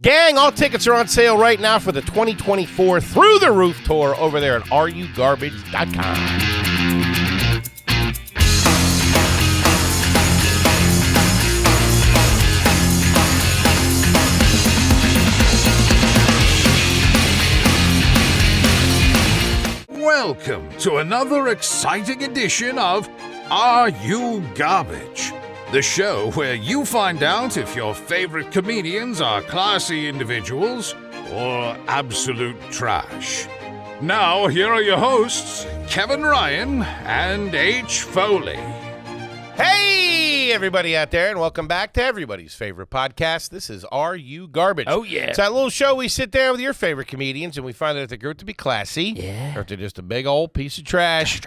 Gang, all tickets are on sale right now for the 2024 Through the Roof Tour over there at RUGarbage.com. Welcome to another exciting edition of Are You Garbage? The show where you find out if your favorite comedians are classy individuals or absolute trash. Now, here are your hosts, Kevin Ryan and H. Foley. Hey, everybody out there, and welcome back to everybody's favorite podcast. This is Are You Garbage? Oh, yeah. It's that little show we sit there with your favorite comedians, and we find out if they're good to be classy, or if they're just a big old piece of trash.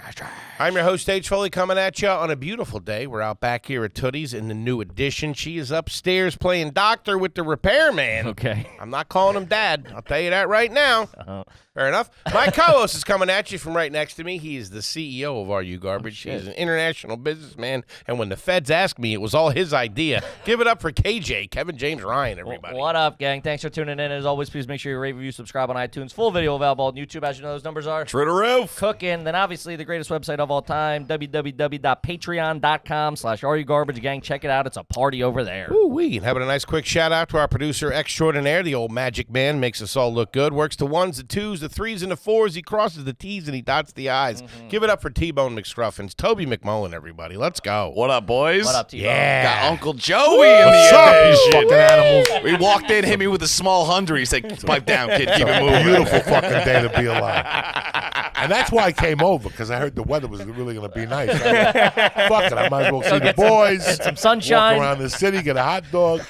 I'm your host, H. Foley, coming at you on a beautiful day. We're out back here at Tootie's in the new edition. She is upstairs playing doctor with the repairman. Okay. I'm not calling him Dad. I'll tell you that right now. Uh-huh. Fair enough. My co-host is coming at you from right next to me. He is the CEO of Are You Garbage. He's an international businessman, and when the feds asked me, it was all his idea. Give it up for KJ, Kevin James Ryan, everybody. What up, gang? Thanks for tuning in. As always, please make sure you rate, review, subscribe on iTunes. Full video available on YouTube. As you know, those numbers are Through the roof. cooking. Then obviously the greatest website of all time, www.patreon.com/RUGarbage. Gang, check it out. It's a party over there. Ooh-wee. And having a nice quick shout-out to our producer extraordinaire, the old magic man, makes us all look good. Works the ones, the twos, the threes, and the fours. He crosses the T's and he dots the I's. Give it up for T-Bone McScruffins. Toby McMullen, everybody. Let's go. What up, boys? What up, T-Bone? Yeah. Got Uncle Joey in What's the up, you edition. fucking animals? We walked in, hit me with a small hundred. He said, pipe down, kid, keep it moving. Beautiful fucking day to be alive. And that's why I came over, because I heard the weather was really going to be nice. Fuck it, I might as well see the boys. Get some sunshine. Walk around the city, get a hot dog,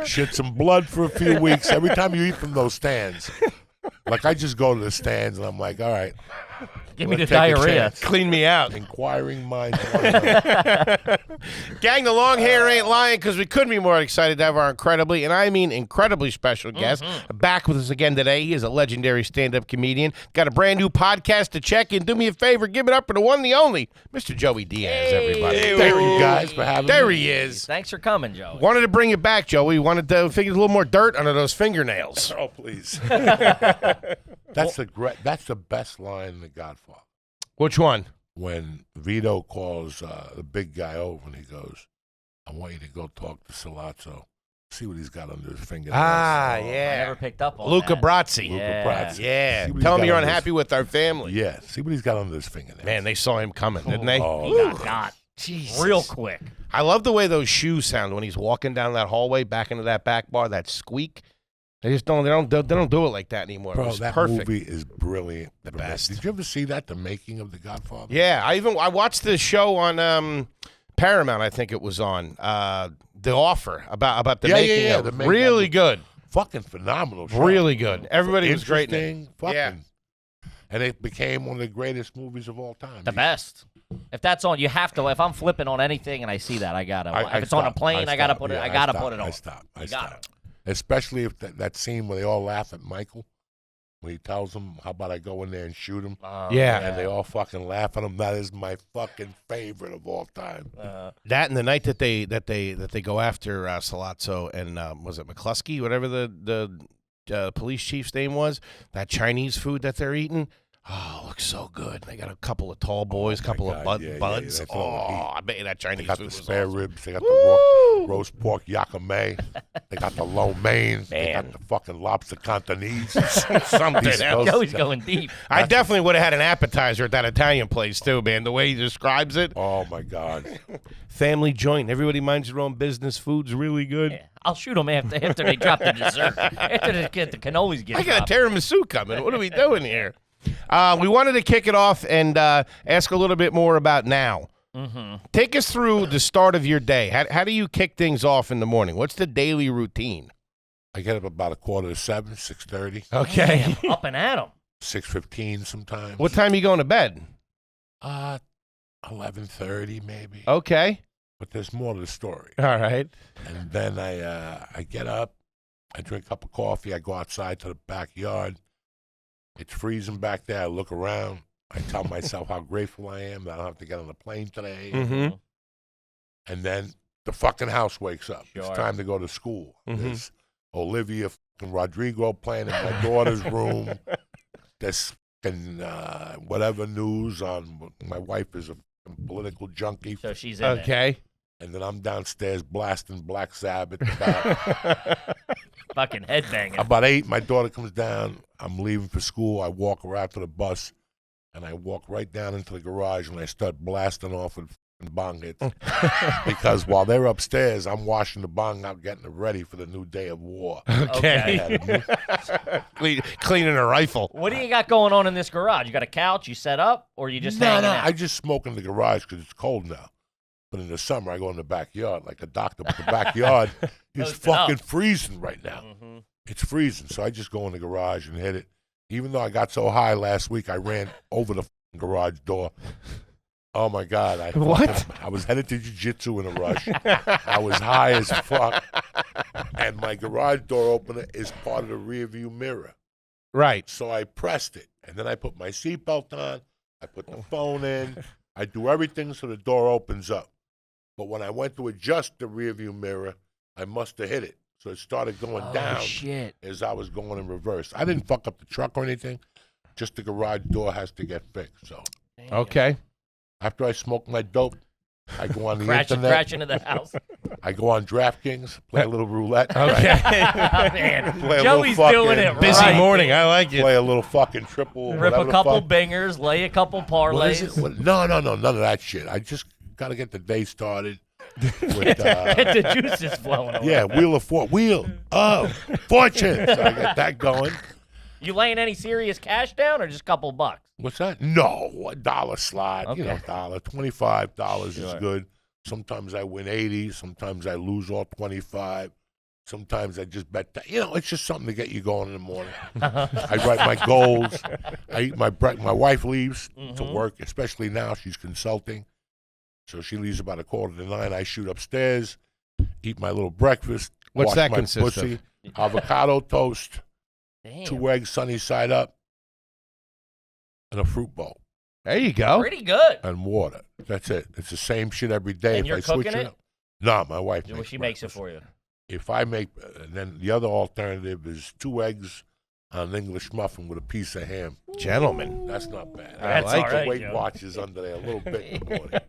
shit some blood for a few weeks. Every time you eat from those stands, like I just go to the stands and I'm like, all right. Give me the let's take a diarrhea. chance. Clean me out. Inquiring minds want to know. Gang, the long hair ain't lying because we couldn't be more excited to have our incredibly, and I mean incredibly special guest back with us again today. He is a legendary stand-up comedian. Got a brand new podcast to check in. Do me a favor, give it up for the one, the only, Mr. Joey Diaz, everybody. Thank you guys for having There me. he is. Thanks for coming, Joey. Wanted to bring it back, Joey. Wanted to figure a little more dirt under those fingernails. Oh, please. That's the best line in The Godfather. Which one? When Vito calls the big guy over and he goes, I want you to go talk to Salazzo. See what he's got under his fingernails. Ah, I yeah. never picked up on Luca that. Brazzi. Yeah. Brazzi. Yeah. See what he's Tell him got you're under unhappy with our family. Yeah, see what he's got under his fingernails. Man, they saw him coming, didn't they? Oh, He got Jesus. real quick. I love the way those shoes sound when he's walking down that hallway back into that back bar, that squeak. They just don't do it like that anymore. It Bro, was that perfect. movie is brilliant. The best. Did you ever see that, The Making of The Godfather? Yeah, I watched the show on Paramount, I think it was on, The Offer, about the making of the it. making Really of it. good. Fucking phenomenal show. Really good. Everybody was great in it. Interesting, fucking. Yeah. And it became one of the greatest movies of all time. The best. If that's on, you have to. If I'm flipping on anything and I see that, I gotta. I if it's on a stop. plane, I gotta put it. Yeah, I gotta stop. put it on. I stop. You stop. gotta. Especially if that scene where they all laugh at Michael, when he tells them, how about I go in there and shoot him? Yeah. And they all fucking laugh at him. That is my fucking favorite of all time. That and the night that they go after Salazzo and was it McCluskey, whatever the police chief's name was, that Chinese food that they're eating. Oh, looks so good. They got a couple of tall boys, couple of buds. that's all they eat. I bet you that Chinese They got food the was spare awesome. ribs. They got the roast pork yakame. They got the lo mein. They got the fucking lobster cantonese. Something These else. Joey's going deep. I definitely would have had an appetizer at that Italian place too, man. The way he describes it, Oh, my God. family joint. Everybody minds their own business. Food's really good. Yeah. I'll shoot them after they drop the dessert. After the cannolis get I got dropped. a tiramisu coming. What are we doing here? We wanted to kick it off and ask a little bit more about now. Take us through the start of your day. How do you kick things off in the morning? What's the daily routine? I get up about 6:45, 6:30, Okay. Damn, up and at 'em. 6:15 sometimes. What time you going to bed? 11:30 maybe. Okay. But there's more to the story. All right. And then I get up, I drink a cup of coffee, I go outside to the backyard. It's freezing back there. I look around. I tell myself how grateful I am that I don't have to get on a plane today. Mm-hmm. And then the fucking house wakes up. Sure. It's time to go to school. Mhm. There's Olivia fucking Rodrigo playing in my daughter's room. There's whatever news on. My wife is a political junkie. So she's in it. Okay. And then I'm downstairs blasting Black Sabbath. About, Fucking headbanging. about 8, my daughter comes down. I'm leaving for school. I walk her out to the bus, and I walk right down into the garage, and I start blasting off with fucking bong hits. Because while they're upstairs, I'm washing the bong out, getting it ready for the new day of war. Okay. Cleaning a rifle. What do you got going on in this garage? You got a couch you set up, or you just No, hanging no, out? I just smoke in the garage because it's cold now. But in the summer, I go in the backyard like a doctor. But the backyard is fucking freezing right now. Mm-hmm. It's freezing, so I just go in the garage and hit it. Even though I got so high last week, I ran over the fucking garage door. Oh, my God. I was headed to jiu-jitsu in a rush. I was high as fuck. And my garage door opener is part of the rearview mirror. Right. So I pressed it, and then I put my seatbelt on. I put the phone in. I do everything so the door opens up. But when I went to adjust the rearview mirror, I must have hit it. So it started going down as I was going in reverse. I didn't fuck up the truck or anything. Just the garage door has to get fixed. So Okay. after I smoke my dope, I go on the Crash internet. into the house. I go on DraftKings, play a little roulette. Okay. Oh, man. Play a Joey's little doing it fucking- Busy right. morning. I like it. Play a little fucking triple. Rip whatever a the couple fuck. bangers, lay a couple What is parlays. it? No, none of that shit. I just got to get the day started with, Get the juices flowing away. yeah, Wheel of Fortune. So I got that going. You laying any serious cash down or just a couple bucks? What's that? No, $1 slot. Okay. You know, $25 is Sure. good. Sometimes I win 80. Sometimes I lose all 25. Sometimes I just bet that. You know, it's just something to get you going in the morning. I write my goals. I eat my breakfast. My wife leaves to work, especially now. She's consulting. So she leaves about 8:45. I shoot upstairs, eat my little breakfast. What's wash that my consist pussy, of? Avocado toast, Damn. 2 eggs sunny side up, and a fruit bowl. There you go. Pretty good. And water. That's it. It's the same shit every day. And if you're I switch cooking it? up. No, my wife Well, makes she makes it breakfast. for you. If I make, and then the other alternative is 2 eggs on an English muffin with a piece of ham. Gentlemen. That's not bad. That's I all like right, the Weight Joe. Watchers under there a little bit in the morning.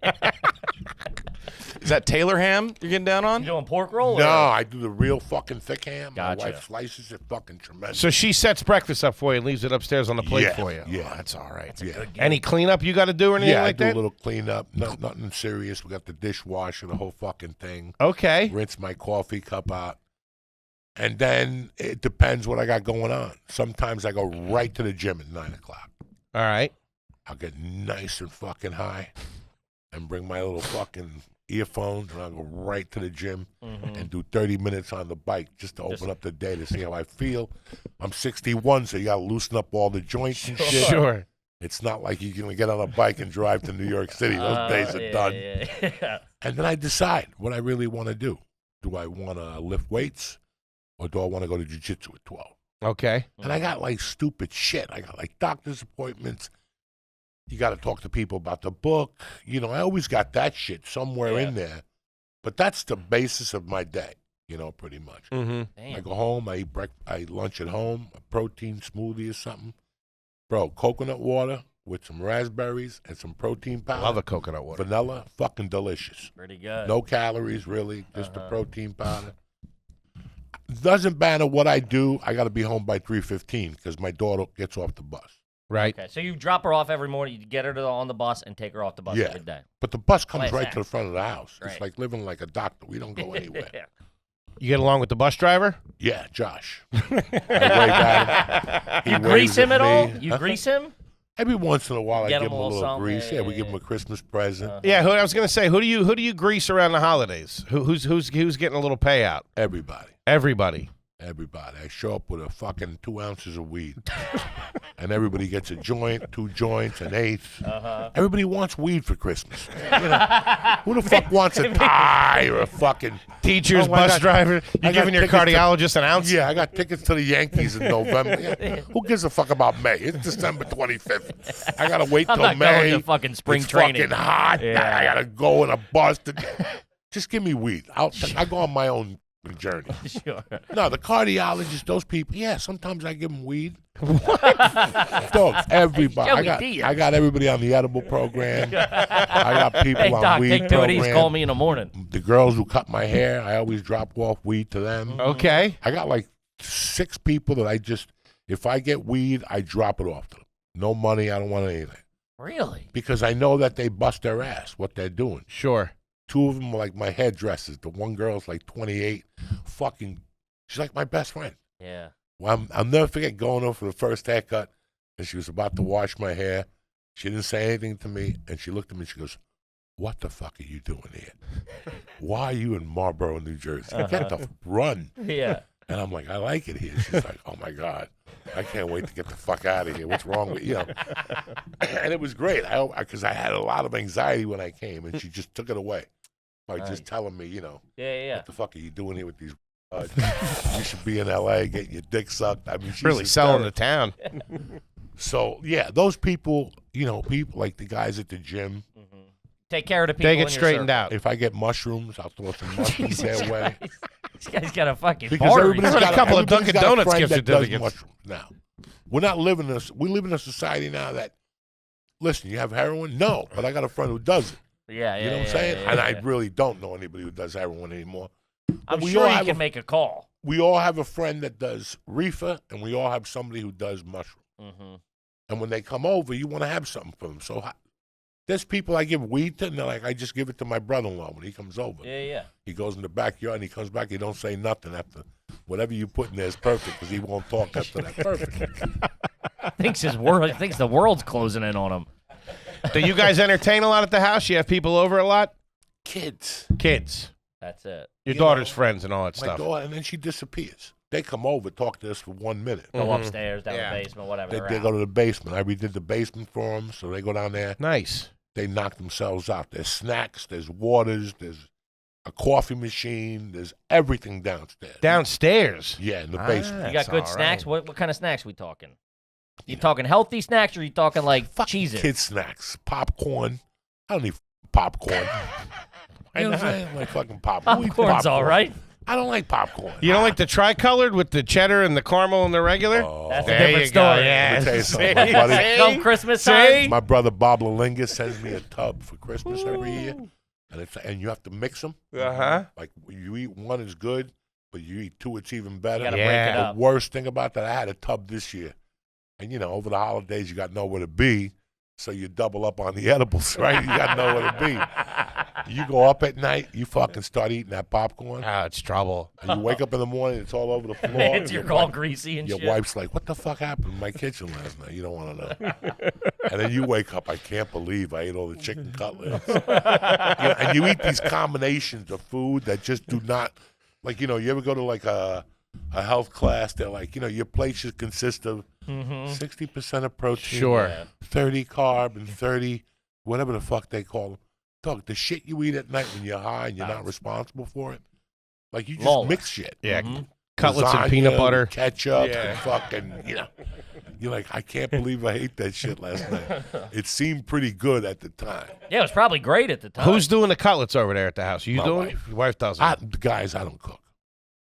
Is that Taylor ham you're getting down You on? doing pork roll? No, or- I do the real fucking thick ham. Gotcha. My wife slices it fucking tremendous. So she sets breakfast up for you and leaves it upstairs on the plate Yeah, for you. yeah. Oh, that's all right. Yeah. Any cleanup you got to do or anything Yeah, like I do that? a little cleanup. Nothing serious. We got the dishwasher, the whole fucking thing. Okay. Rinse my coffee cup out. And then it depends what I got going on. Sometimes I go right to the gym at 9 o'clock. All right. I'll get nice and fucking high and bring my little fucking earphones, and I'll go right to the gym and do 30 minutes on the bike just to open up the day to see how I feel. I'm 61, so you got to loosen up all the joints and shit. Sure. It's not like you're going to get on a bike and drive to New York City. Those days are yeah, done. Yeah. And then I decide what I really want to do. Do I want to lift weights or do I want to go to jiu-jitsu at 12? Okay. And I got like stupid shit. I got like doctor's appointments. You got to talk to people about the book. You know, I always got that shit somewhere in there. But that's the basis of my day, you know, pretty much. Mm-hmm. I Damn. go home, I eat I lunch at home, a protein smoothie or something. Bro, coconut water with some raspberries and some protein powder. Love a coconut water. Vanilla, fucking delicious. Pretty good. No calories, really, just the protein powder. Doesn't matter what I do. I got to be home by 3:15 because my daughter gets off the bus. Right. Okay, so you drop her off every morning. You get her on the bus and take her off the bus Yeah. every day. But the bus comes Nice right act. to the front of the house. Right. It's like living like a doctor. We don't go anywhere. Yeah. You get along with the bus driver? Yeah, Josh. I wave at him. He You waves grease him at all? me. You Huh? grease him? Every once in a while, I Get give him him a a little little something, grease. yeah, Yeah, we yeah, give him a Christmas present. Yeah. I was gonna say, who do you grease around the holidays? Who's getting a little payout? Everybody. Everybody. Everybody. I show up with a fucking 2 ounces of weed. And everybody gets a joint, 2 joints, an eighth. Everybody wants weed for Christmas. You know, who the fuck wants a tie or a fucking Teachers, Oh, I bus got- driver. I You got giving your tickets to- cardiologist an ounce? Yeah, I got tickets to the Yankees in November. Yeah. Who gives a fuck about May? It's December 25th. I gotta wait I'm till not May. going to fucking spring it's training. fucking hot. Yeah. I gotta go in a bus. Just give me weed. I go on my own journey. Sure. No, the cardiologist, those people, yeah, sometimes I give them weed. Dog, everybody. I got everybody on the edible program. I got people Hey, on Doc, weed take 2 of these. program. Call me in the morning. The girls who cut my hair, I always drop off weed to them. Okay. I got like 6 people that I just, if I get weed, I drop it off to them. No money, I don't want anything. Really? Because I know that they bust their ass, what they're doing. Sure. 2 of them are like my hairdressers. The one girl's like 28. She's like my best friend. Yeah. Well, I'll never forget going over for the first haircut, and she was about to wash my hair. She didn't say anything to me, and she looked at me and she goes, "What the fuck are you doing here? Why are you in Marlboro, New Jersey? Get the run." Yeah. And I'm like, "I like it here." She's like, "Oh my God, I can't wait to get the fuck out of here. What's wrong with you?" And it was great because I had a lot of anxiety when I came, and she just took it away by just telling me, Yeah. what the fuck are you doing here with these? You should be in L.A. getting your dick sucked. I mean, she's Really selling the hysterical. town. So yeah, those people, people like the guys at the gym. Take care of the people. They in get your straightened circle. out. If I get mushrooms, I'll throw some mushrooms their way. This guy's got a fucking Because bar. everybody's got a couple of everybody's Dunkin' got a Donuts friend gift that does certificates. mushrooms now. We're not living this. We live in a society now that, listen, you have heroin? No, but I got a friend who does it. Yeah. You know what I'm saying? And I really don't know anybody who does heroin anymore. I'm we sure all you have can make a call. We all have a friend that does reefer, and we all have somebody who does mushroom. Mm-hmm. And when they come over, you want to have something for them. So there's people I give weed to, and they're like, I just give it to my brother-in-law when he comes over. Yeah. He goes in the backyard, and he comes back, he don't say nothing after. Whatever you put in there is perfect, because he won't talk after that. Perfect. Thinks the world's closing in on him. Do you guys entertain a lot at the house? You have people over a lot? Kids. That's it. Your You daughter's know, friends and all that My stuff. daughter, and then she disappears. They come over, talk to us for 1 minute. Go upstairs, down Yeah. the basement, whatever. They they're go out. to the basement. I redid the basement for them, so they go down there. Nice. They knock themselves out. There's snacks, there's waters, there's a coffee machine, there's everything downstairs. Downstairs. Yeah, in the basement. You got That's good all snacks? right. What kind of snacks we talking? You talking healthy snacks, or you talking like Cheez-It? Kid snacks, popcorn. I don't need popcorn. You know what I'm saying? Like fucking popcorn. Who eats Popcorn's all popcorn? right. I don't like popcorn. You don't like the tricolored with the cheddar and the caramel and the regular? Oh, That's a There different you go. story. Yeah. Let me tell you something, See? my buddy. See? Come Christmas See? time. My brother Bob Lalinga sends me a tub for Christmas every year, and you have to mix them. Uh-huh. Like you eat one is good, but you eat 2, it's even better. You gotta Yeah. break it The up. worst thing about that, I had a tub this year, and over the holidays you got nowhere to be, so you double up on the edibles, right? You got nowhere to be. You go up at night, you fucking start eating that popcorn, Oh, it's trouble. and you wake up in the morning, it's all over the floor. It's and you're all greasy and Your shit. wife's like, "What the fuck happened in my kitchen last night?" You don't want to know. And then you wake up, I can't believe I ate all the chicken cutlets. And you eat these combinations of food that just do not, you ever go to like a health class? They're like, your plate should consist of 60% of protein, Sure. 30 carb, and 30 whatever the fuck they call them. Dog, the shit you eat at night when you're high and you're not responsible for it, like you just Lawless. mix shit. Yeah. Cutlets and Lasagna peanut with butter. ketchup, Yeah. and fucking, you're like, I can't believe I ate that shit last night. It seemed pretty good at the time. Yeah, it was probably great at the time. Who's doing the cutlets over there at the house? You My doing it? wife. Your wife does it. Guys, I don't cook.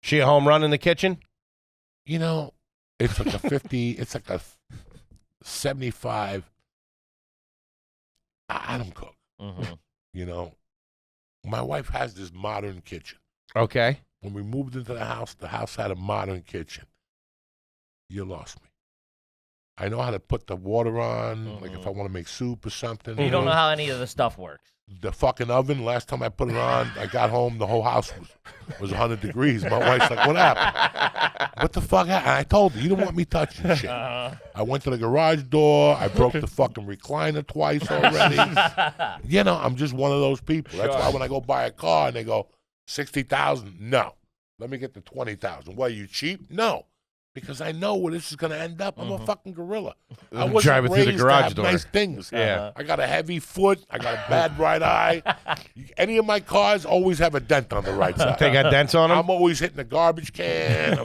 She a home run in the kitchen? It's like a 50, it's like a 75. I don't cook. Mhm. My wife has this modern kitchen. Okay. When we moved into the house had a modern kitchen. You lost me. I know how to put the water on, like if I want to make soup or something. You don't know how any of the stuff works. The fucking oven, last time I put it on, I got home, the whole house was 100 degrees. My wife's like, "What happened? What the fuck happened?" And I told her, "You don't want me touching shit." I went to the garage door. I broke the fucking recliner twice already. I'm just one of those people. That's why when I go buy a car and they go, 60,000, no. Let me get the 20,000. What, are you cheap? No. Because I know where this is going to end up. I'm a fucking gorilla. I wasn't Driving through the raised to garage have door. nice things. Yeah. I got a heavy foot. I got a bad right eye. Any of my cars always have a dent on the right side. They got dents on them? I'm always hitting a garbage can.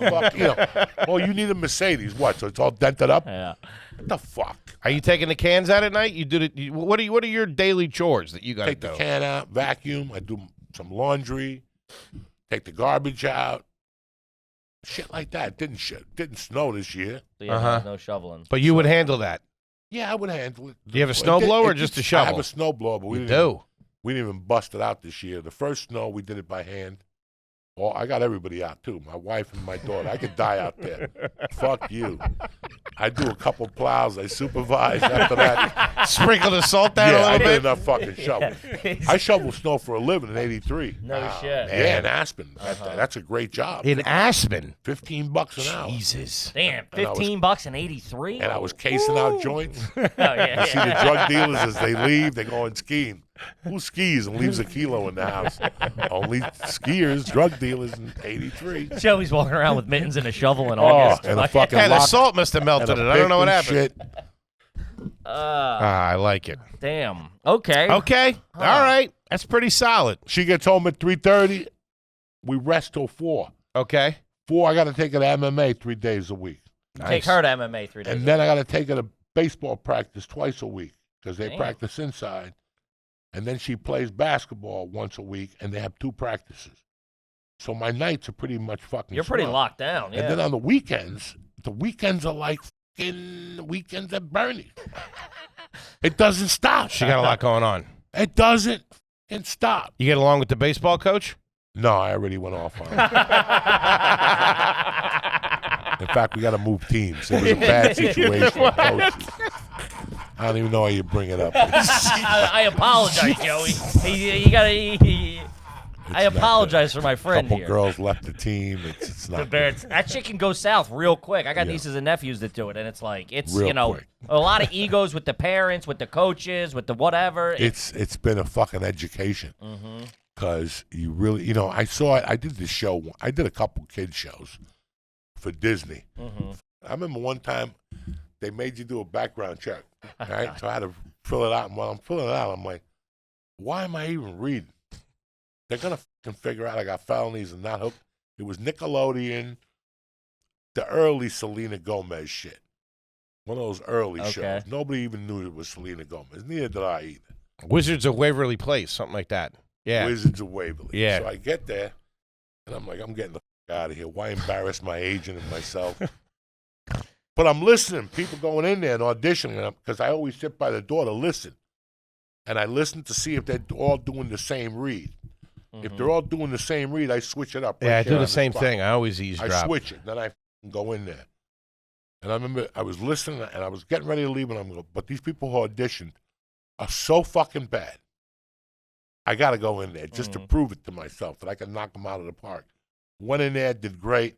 Well, you need a Mercedes. What? So it's all dented up? Yeah. What the fuck? Are you taking the cans out at night? You do it. What are your daily chores that you got to Take do? the can out, vacuum. I do some laundry. take the garbage out, shit like that. Didn't snow this year. So yeah, no shoveling. But you would handle that. Yeah, I would handle it. Do you have a snowblower or just a shovel? I have a snowblower, but we didn't even bust it out this year. The first snow, we did it by hand. Well, I got everybody out, too. My wife and my daughter. I could die out there. Fuck you. I do a couple plows. I supervise after that. Sprinkle the salt down a Yeah, little I bit. did enough fucking shoveling. I shovel snow for a living in 83. No shit. Yeah, in Aspen. That's a great job. In Aspen. $15 an hour. Jesus. Damn, $15 in 83? And I was casing out joints. Oh, yeah. You see the drug dealers as they leave, they're going skiing. Who skis and leaves a kilo in the house? Only skiers, drug dealers in 83. Joey's walking around with mittens and a shovel in August. And a fucking Yeah, the lock salt must have melted it. and a I don't know what pick and happened. shit. I like it. Damn. Okay. Okay. All right. That's pretty solid. She gets home at 3:30. We rest till 4. Okay. 4, I got to take her to MMA 3 days a week. Take her to MMA 3 days. And then I got to take her to baseball practice twice a week because they Damn. practice inside. And then she plays basketball once a week, and they have 2 practices. So my nights are pretty much fucking You're pretty swell. locked down, yeah. And then on the weekends are like fucking weekends at Bernie's. It doesn't stop. She got a lot going on. It doesn't fucking stop. You get along with the baseball coach? No, I already went off on it. In fact, we got to move teams. It was a bad situation. with coaches. I don't even know how you bring it up. I apologize, Joey. You gotta. I apologize for my friend couple here. girls left the team. It's not. That shit can go south real quick. I got Yeah. nieces and nephews that do it, and it's like Real quick. a lot of egos with the parents, with the coaches, with the whatever. It's been a fucking education. Because you really, I saw it. I did this show. I did a couple kids shows for Disney. I remember one time they made you do a background check. Right? So I had to fill it out. And while I'm filling it out, I'm like, why am I even reading? They're going to fucking figure out I got felonies and not hooked. It was Nickelodeon, the early Selena Gomez shit. One of those early shows. Nobody even knew it was Selena Gomez. Neither did I either. Wizards of Waverly Place, something like that. Yeah. Wizards of Waverly. Yeah. So I get there, and I'm like, I'm getting the fuck out of here. Why embarrass my agent and myself? But I'm listening. People going in there and auditioning because I always sit by the door to listen. And I listen to see if they're all doing the same read. If they're all doing the same read, I switch it up. Yeah, I right do there the on same spot. thing. I always eavesdrop. I switch it. Then I go in there. And I remember I was listening, and I was getting ready to leave, and I'm going, but these people who auditioned are so fucking bad. I got to go in there just to prove it to myself that I can knock them out of the park. Went in there, did great.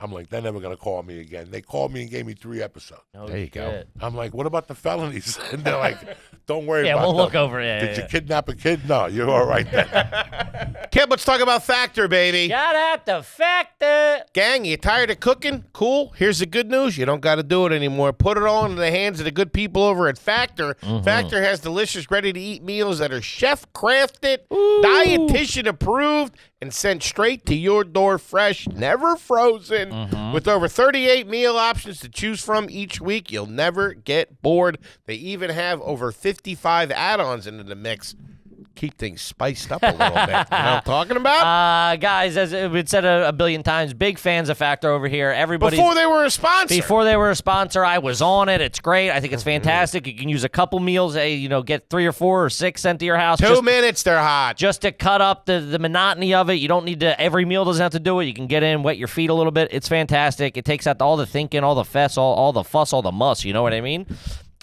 I'm like, they're never going to call me again. They called me and gave me 3 episodes. There you go. I'm like, what about the felonies? And they're like, don't worry Yeah, about we'll them. look over it. Did you kidnap a kid? No, you're all right then. Kid, let's talk about Factor, baby. Shout out to Factor. Gang, you tired of cooking? Cool. Here's the good news. You don't got to do it anymore. Put it all into the hands of the good people over at Factor. Factor has delicious, ready-to-eat meals that are chef-crafted, dietitian approved, and sent straight to your door fresh, never frozen. With over 38 meal options to choose from each week, you'll never get bored. They even have over 55 add-ons into the mix. Keep things spiced up a little bit. You know what I'm talking about? Guys, as it's been said a billion times, big fans of Factor over here. Everybody Before they were a sponsor. Before they were a sponsor, I was on it. It's great. I think it's fantastic. You can use a couple meals, get 3 or 4 or 6 sent to your house. 2 minutes, they're hot. Just to cut up the monotony of it. You don't need to, every meal doesn't have to do it. You can get in, wet your feet a little bit. It's fantastic. It takes out all the thinking, all the fuss, all the fuss, all the muss. You know what I mean?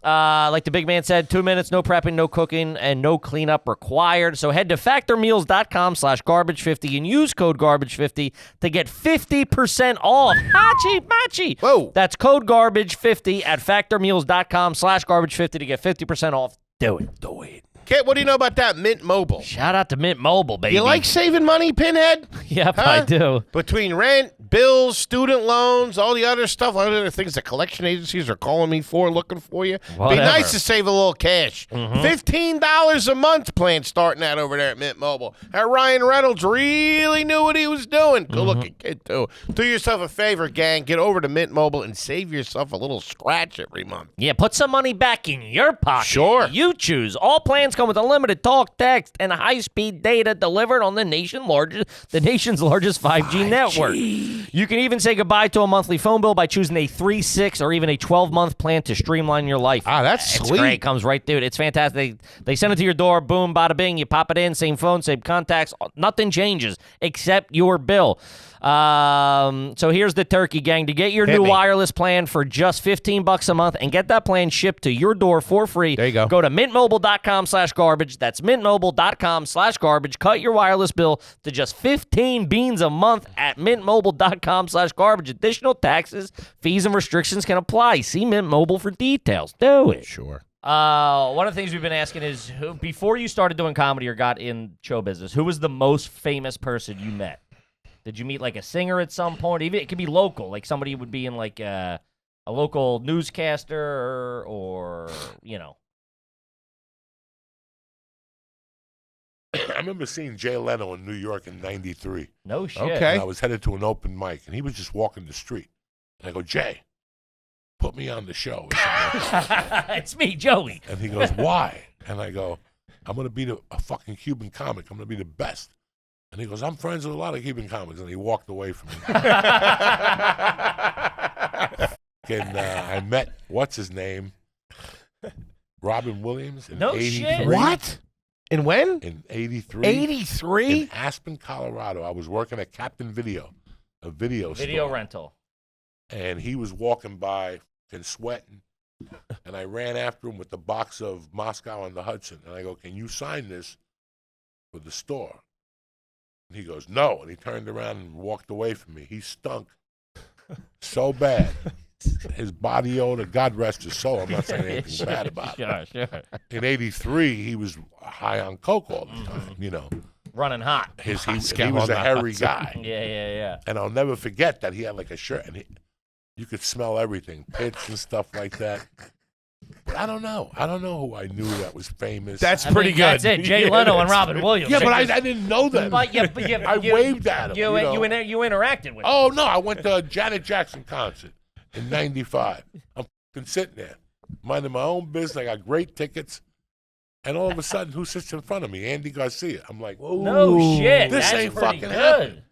Like the big man said, 2 minutes, no prepping, no cooking, and no cleanup required. So head to factormeals.com/garbage50 and use code garbage50 to get 50% off. Machi. Whoa. That's code garbage50 at factormeals.com/garbage50 to get 50% off. Do it. Kit, what do you know about that Mint Mobile? Shout out to Mint Mobile, baby. You like saving money, Pinhead? Yep, Huh? I do. Between rent, bills, student loans, all the other stuff, all the other things the collection agencies are calling me for, looking for you. Whatever. Be nice to save a little cash. $15 a month plan starting out over there at Mint Mobile. That Ryan Reynolds really knew what he was doing. Good looking kid, too. Do yourself a favor, gang. Get over to Mint Mobile and save yourself a little scratch every month. Yeah, put some money back in your pocket. Sure. You choose. All plans come with unlimited talk, text, and high-speed data delivered on the nation's largest 5G network. You can even say goodbye to a monthly phone bill by choosing a 3, 6, or even a 12-month plan to streamline your life. Ah, that's It's sweet. great. Comes right, dude. It's fantastic. They send it to your door. Boom, bada bing. You pop it in. Same phone, same contacts. Nothing changes except your bill. So here's the turkey, gang. To get your Hit new me. wireless plan for just $15 a month and get that plan shipped to your door for free. There you go. Go to mintmobile.com/garbage. That's mintmobile.com/garbage. Cut your wireless bill to just 15 beans a month at mintmobile.com/garbage. Additional taxes, fees, and restrictions can apply. See Mint Mobile for details. Do it. Sure. One of the things we've been asking is, before you started doing comedy or got in show business, who was the most famous person you met? Did you meet like a singer at some point? Even it could be local, like somebody would be in like a local newscaster or you know. I remember seeing Jay Leno in New York in '93. No shit. Okay. And I was headed to an open mic, and he was just walking the street. And I go, Jay, put me on the show. It's me, Joey. And he goes, why? And I go, I'm going to be a fucking Cuban comic. I'm going to be the best. And he goes, I'm friends with a lot of Cuban comics. And he walked away from me. And I met, what's his name? Robin Williams in No 83. shit. What? And when? In 83. 83? In Aspen, Colorado. I was working at Captain Video, a video store. Rental. And he was walking by and sweating. And I ran after him with the box of Moscow on the Hudson. And I go, can you sign this for the store? And he goes, no. And he turned around and walked away from me. He stunk so bad. His body odor, God rest his soul. I'm not saying anything bad about it. Sure. In 83, he was high on coke all the time, you know. Running hot. He Moscow was on a the hairy Hudson. guy. Yeah. And I'll never forget that he had like a shirt, and you could smell everything, pits and stuff like that. But I don't know. I don't know who I knew that was famous. That's I pretty think good. That's it. Jay Leno and Robin Williams. yeah, but I didn't know that. But you I waved at him. You interacted with him. Oh, no, I went to a Janet Jackson concert in 95. I'm f***ing sitting there, minding my own business. I got great tickets. And all of a sudden, who sits in front of me? Andy Garcia. I'm like, whoa. No shit. This That's ain't pretty fucking good. happening.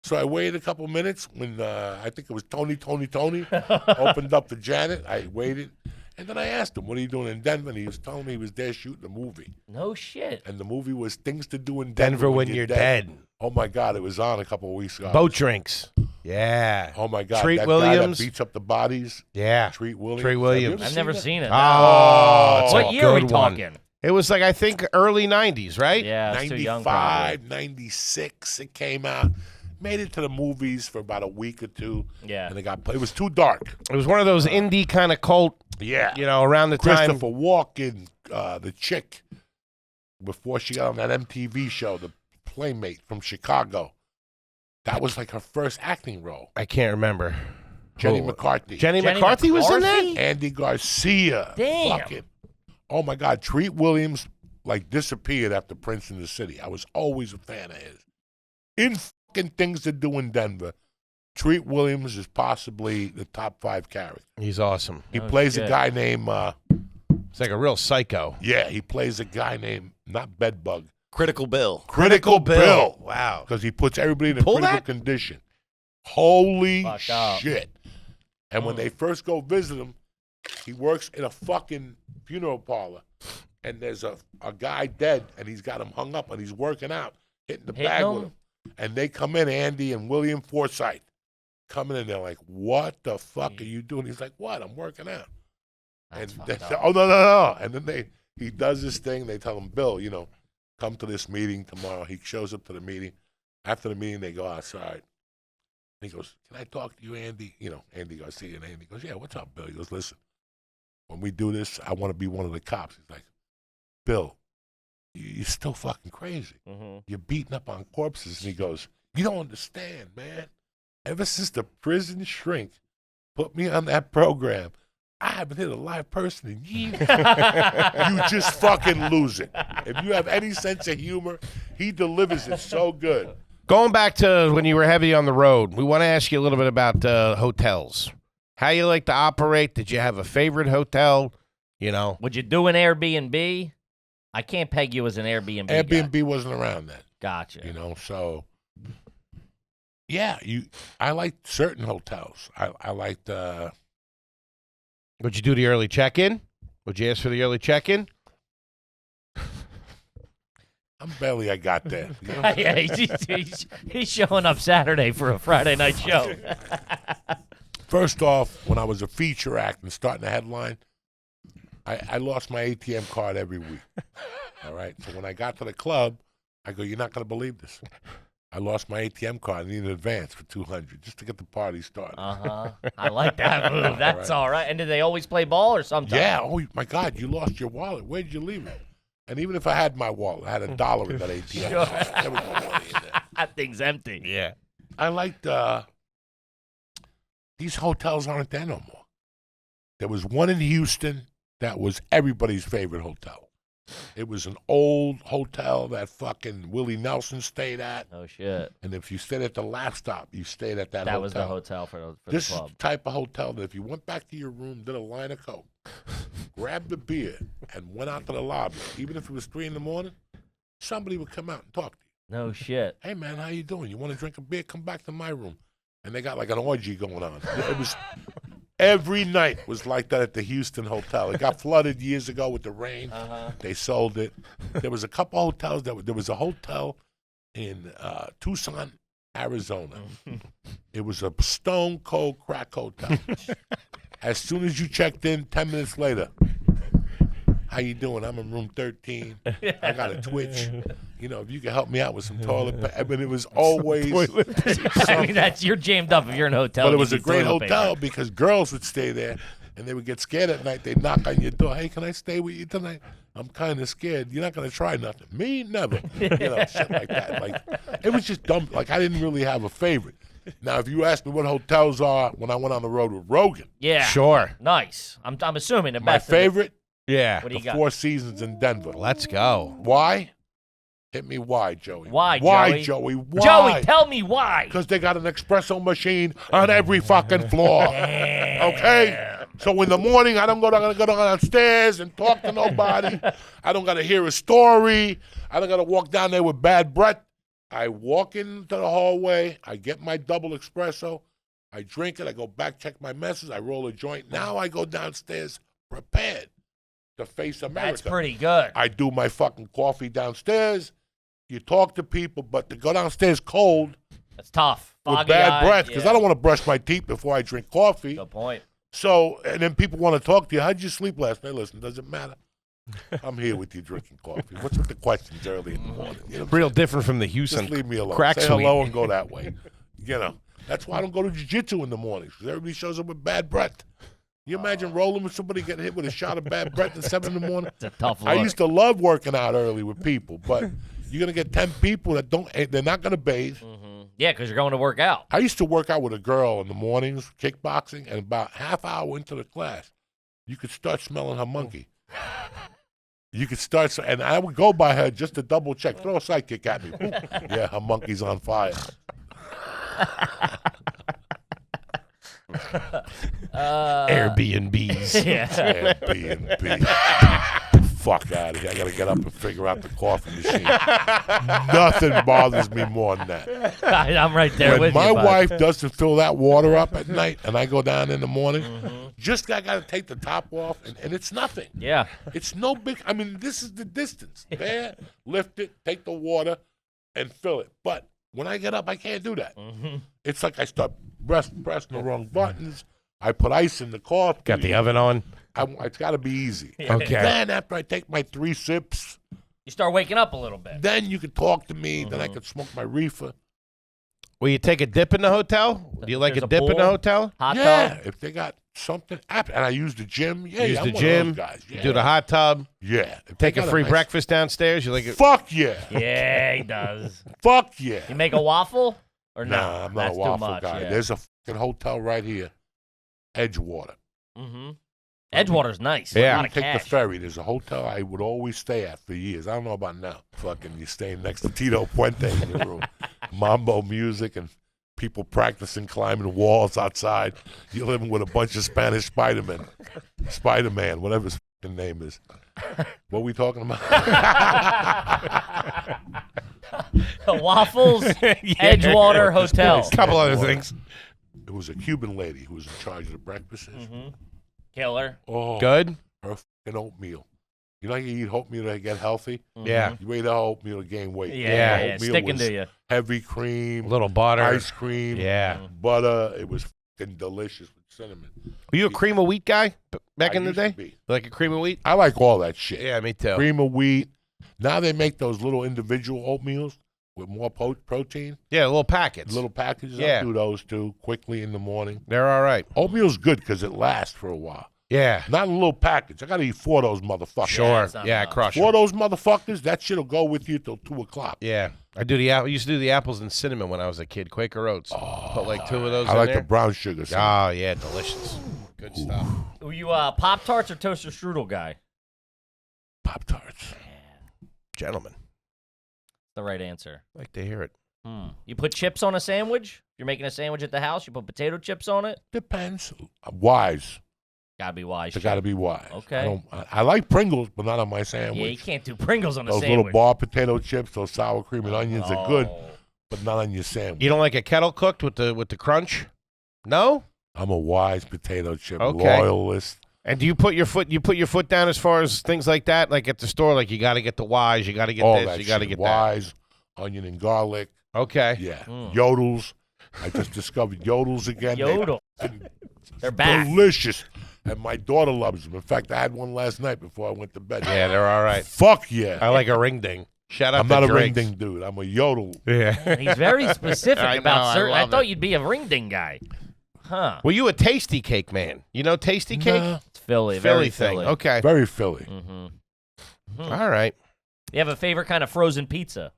So I waited a couple minutes when I think it was Tony opened up to Janet. I waited. And then I asked him, what are you doing in Denver? And he was telling me he was there shooting a movie. No shit. And the movie was Things to Do in Denver when you're dead. Oh, my God. It was on a couple of weeks ago. Boat drinks. Yeah. Oh, my God. Treat that Williams. guy that beats up the bodies. Yeah. Treat Williams. Treat Have you Williams. ever I've seen never that? seen it. Oh, it's What a year are we good one. talking? It was like, I think, early 90s, right? Yeah, it's too young. Probably. 95, 96, it came out. Made it to the movies for about a week or two. Yeah. And it was too dark. It was one of those indie kind of cult, Yeah. you know, around the time. Christopher Walken, the chick, before she got on that MTV show, the Playmate from Chicago. That was like her first acting role. I can't remember. Jenny Who? McCarthy. Jenny McCarthy was in that? McCarthy? Andy Garcia. Damn. Fucking. Oh, my God. Treat Williams, like, disappeared after Prince in the City. I was always a fan of his. In fucking Things to Do in Denver, Treat Williams is possibly the top 5 character. He's awesome. He Oh, plays shit. a guy named, It's like a real psycho. he plays a guy named, not Bedbug, Critical Bill. Critical Bill. Wow. Because he puts everybody in a Pull critical that? condition. Holy Fucked up. shit. And when they first go visit him, he works in a fucking funeral parlor. And there's a guy dead, and he's got him hung up, and he's working out, hitting the bag with him? him. And they come in, Andy and William Forsythe, coming in, they're like, what the fuck are you doing? He's like, what? I'm working out. That's And they fucked say, up. oh, no. And then he does this thing. They tell him, Bill, you know, come to this meeting tomorrow. He shows up to the meeting. After the meeting, they go outside. And he goes, can I talk to you, Andy? You know, Andy Garcia. And Andy goes, yeah, what's up, Bill? He goes, listen, when we do this, I want to be one of the cops. He's like, Bill, you're still fucking crazy. Mm-hmm. You're beating up on corpses. And he goes, you don't understand, man. Ever since the prison shrink put me on that program, I haven't hit a live person in years. You just fucking lose it. If you have any sense of humor, he delivers it so good. Going back to when you were heavy on the road, we want to ask you a little bit about hotels. How you like to operate? Did you have a favorite hotel? You know, Would you do an Airbnb? I can't peg you as an Airbnb guy. Airbnb wasn't around then. Gotcha. You know, so yeah, I liked certain hotels. I liked Would you do the early check-in? Would you ask for the early check-in? I got there. You know what I'm Yeah, he's showing up Saturday for a Friday night show. First off, when I was a feature act and starting a headline, I lost my ATM card every week. All right? So when I got to the club, I go, you're not going to believe this. I lost my ATM card. I need an advance for $200 just to get the party started. I like that move. That's all right. And did they always play ball or sometimes? Yeah. Oh, my God, you lost your wallet. Where did you leave it? And even if I had my wallet, I had $1 in that ATM. Sure. There was no money in there. That thing's empty. Yeah. I liked these hotels aren't there no more. There was one in Houston that was everybody's favorite hotel. It was an old hotel that fucking Willie Nelson stayed at. Oh, shit. And if you stayed at the lap stop, you stayed at that hotel. That was the hotel for This the club. type of hotel that if you went back to your room, did a line of coke, grabbed a beer, and went out to the lobby, even if it was 3 a.m, somebody would come out and talk to you. No shit. Hey, man, how you doing? You want to drink a beer? Come back to my room. And they got like an orgy going on. It was every night was like that at the Houston hotel. It got flooded years ago with the rain. They sold it. There was a couple hotels. There was a hotel in Tucson, Arizona. It was a stone cold crack hotel. As soon as you checked in, 10 minutes later, how you doing? I'm in room 13. I got a twitch. You know, if you can help me out with some toilet paper. I mean, it was always I mean, you're jammed up if you're in a hotel. But it and was you a need great toilet paper. hotel because girls would stay there and they would get scared at night. They'd knock on your door. Hey, can I stay with you tonight? I'm kind of scared. You're not going to try nothing. Me? Never. You know, shit like that. Like, it was just dumb. Like, I didn't really have a favorite. Now, if you ask me what hotels are when I went on the road with Rogan, Yeah. Sure. Nice. I'm assuming the my best. of the- favorite, Yeah. What do the you got? Four Seasons in Denver. Let's go. Why? Hit me why, Joey? Why, Why, Joey? Joey? Why? Joey, tell me why. Because they got an espresso machine on every fucking floor. Okay? So in the morning, I don't go downstairs and talk to nobody. I don't got to hear a story. I don't got to walk down there with bad breath. I walk into the hallway. I get my double espresso. I drink it. I go back, check my messages. I roll a joint. Now I go downstairs prepared to face America. That's pretty good. I do my fucking coffee downstairs. You talk to people, but to go downstairs cold That's tough. with Foggy bad eyed, breath, because yeah. I don't want to brush my teeth before I drink coffee. Good point. So, and then people want to talk to you. How'd you sleep last night? Listen, doesn't matter. I'm here with you drinking coffee. What's with the questions early in the morning? You know what I'm Real saying? different from the Houston Just leave me alone. crack Say suite. hello and go that way. You know, that's why I don't go to jiu-jitsu in the mornings, because everybody shows up with bad breath. You imagine rolling with somebody getting hit with a shot of bad breath at 7 in the morning? It's a tough look. I used to love working out early with people, but you're going to get 10 people that they're not going to bathe. Yeah, because you're going to work out. I used to work out with a girl in the mornings, kickboxing, and about half hour into the class, you could start smelling her monkey. You could start, and I would go by her just to double check. Throw a sidekick at me. Yeah, her monkey's on fire. Airbnbs. Yeah. Airbnb. Fuck out of here. I got to get up and figure out the coffee machine. Nothing bothers me more than that. I'm right there When with my you. bud. wife doesn't fill that water up at night and I go down in the morning, just I got to take the top off, and it's nothing. Yeah. It's no big. I mean, this is the distance. There, lift it, take the water, and fill it. But when I get up, I can't do that. It's like I start pressing the wrong buttons. I put ice in the coffee. Got the oven on. It's got to be easy. Okay. Then after I take my 3 sips, You start waking up a little bit. then you can talk to me. Then I can smoke my reefer. Will you take a dip in the hotel? Do you like There's a a dip in the pool. hotel? Hot Yeah, tub. if they got something. And I use the gym. Yeah, Use I'm the one of gym. those guys. Yeah. Do the hot tub. Yeah. If they Take a got free nice- breakfast downstairs. You like it? Fuck yeah. Yeah, he does. Fuck yeah. You make a waffle? Or no? Nah, I'm not That's a waffle too much, guy. Yeah. There's a fucking hotel right here, Edgewater. Edgewater's nice. Yeah. A lot of Take cash. the ferry. There's a hotel I would always stay at for years. I don't know about now. Fucking, you staying next to Tito Puente in your room. Mambo music and people practicing climbing walls outside. You're living with a bunch of Spanish Spider-Man, whatever his fucking name is. What are we talking about? Waffles, Edgewater Hotel. A couple other things. It was a Cuban lady who was in charge of the breakfasts. Killer. Oh, Good? her fucking oatmeal. You know, you eat oatmeal to get healthy. Yeah. You eat oatmeal to gain weight. Yeah, Oatmeal sticking was to you. Heavy cream, A little butter. ice cream, Yeah. butter. It was fucking delicious with cinnamon. Were you a cream of wheat guy back in the used to day? be. Like a cream of wheat? I like all that shit. Yeah, me too. Cream of wheat. Now they make those little individual oatmeals with more protein. Yeah, little packets. Little packages. Yeah. I'll do those too quickly in the morning. They're all right. Oatmeal's good because it lasts for a while. Yeah. Not a little package. I got to eat 4 of those motherfuckers. Sure. it's not Yeah, enough. crush 4 of them. those motherfuckers, that shit'll go with you till 2 o'clock. Yeah. I used to do the apples and cinnamon when I was a kid. Quaker Oats. Put like 2 of those I in like there. the brown sugar. Oh, yeah, delicious. Good stuff. Were you a Pop-Tarts or toaster strudel guy? Pop-Tarts. Gentlemen, The right answer. like to hear it. You put chips on a sandwich? You're making a sandwich at the house, you put potato chips on it? Depends. Wise. Gotta be wise. They got to be wise. Okay. I like Pringles, but not on my Yeah, you sandwich. can't do Pringles on a Those sandwich. little bar potato chips, those sour cream and onions are good, Oh. but not on your sandwich. You don't like a kettle cooked with the crunch? No? I'm a wise potato chip Okay. loyalist. And do you put your foot down as far as things like that? Like at the store, like you got to get the wise, you got to get All this, that you got to shit. get wise, onion and garlic. that. Okay. Yeah. Mm. Yodels. I just discovered yodels again. Yodel. They're back. Delicious. And my daughter loves them. In fact, I had one last night before I went to bed. Yeah, they're all right. Fuck yeah. I like a ring ding. Shout out I'm to not a ring Drake's. ding dude. I'm a yodel. Yeah. He's very specific I about know, I certain. I love thought it. you'd be a ring ding guy. Huh. Were you a tasty cake man? You know tasty cake? Nah, It's Philly. Philly Very thing. Philly. Okay. very Philly. All right. You have a favorite kind of frozen pizza?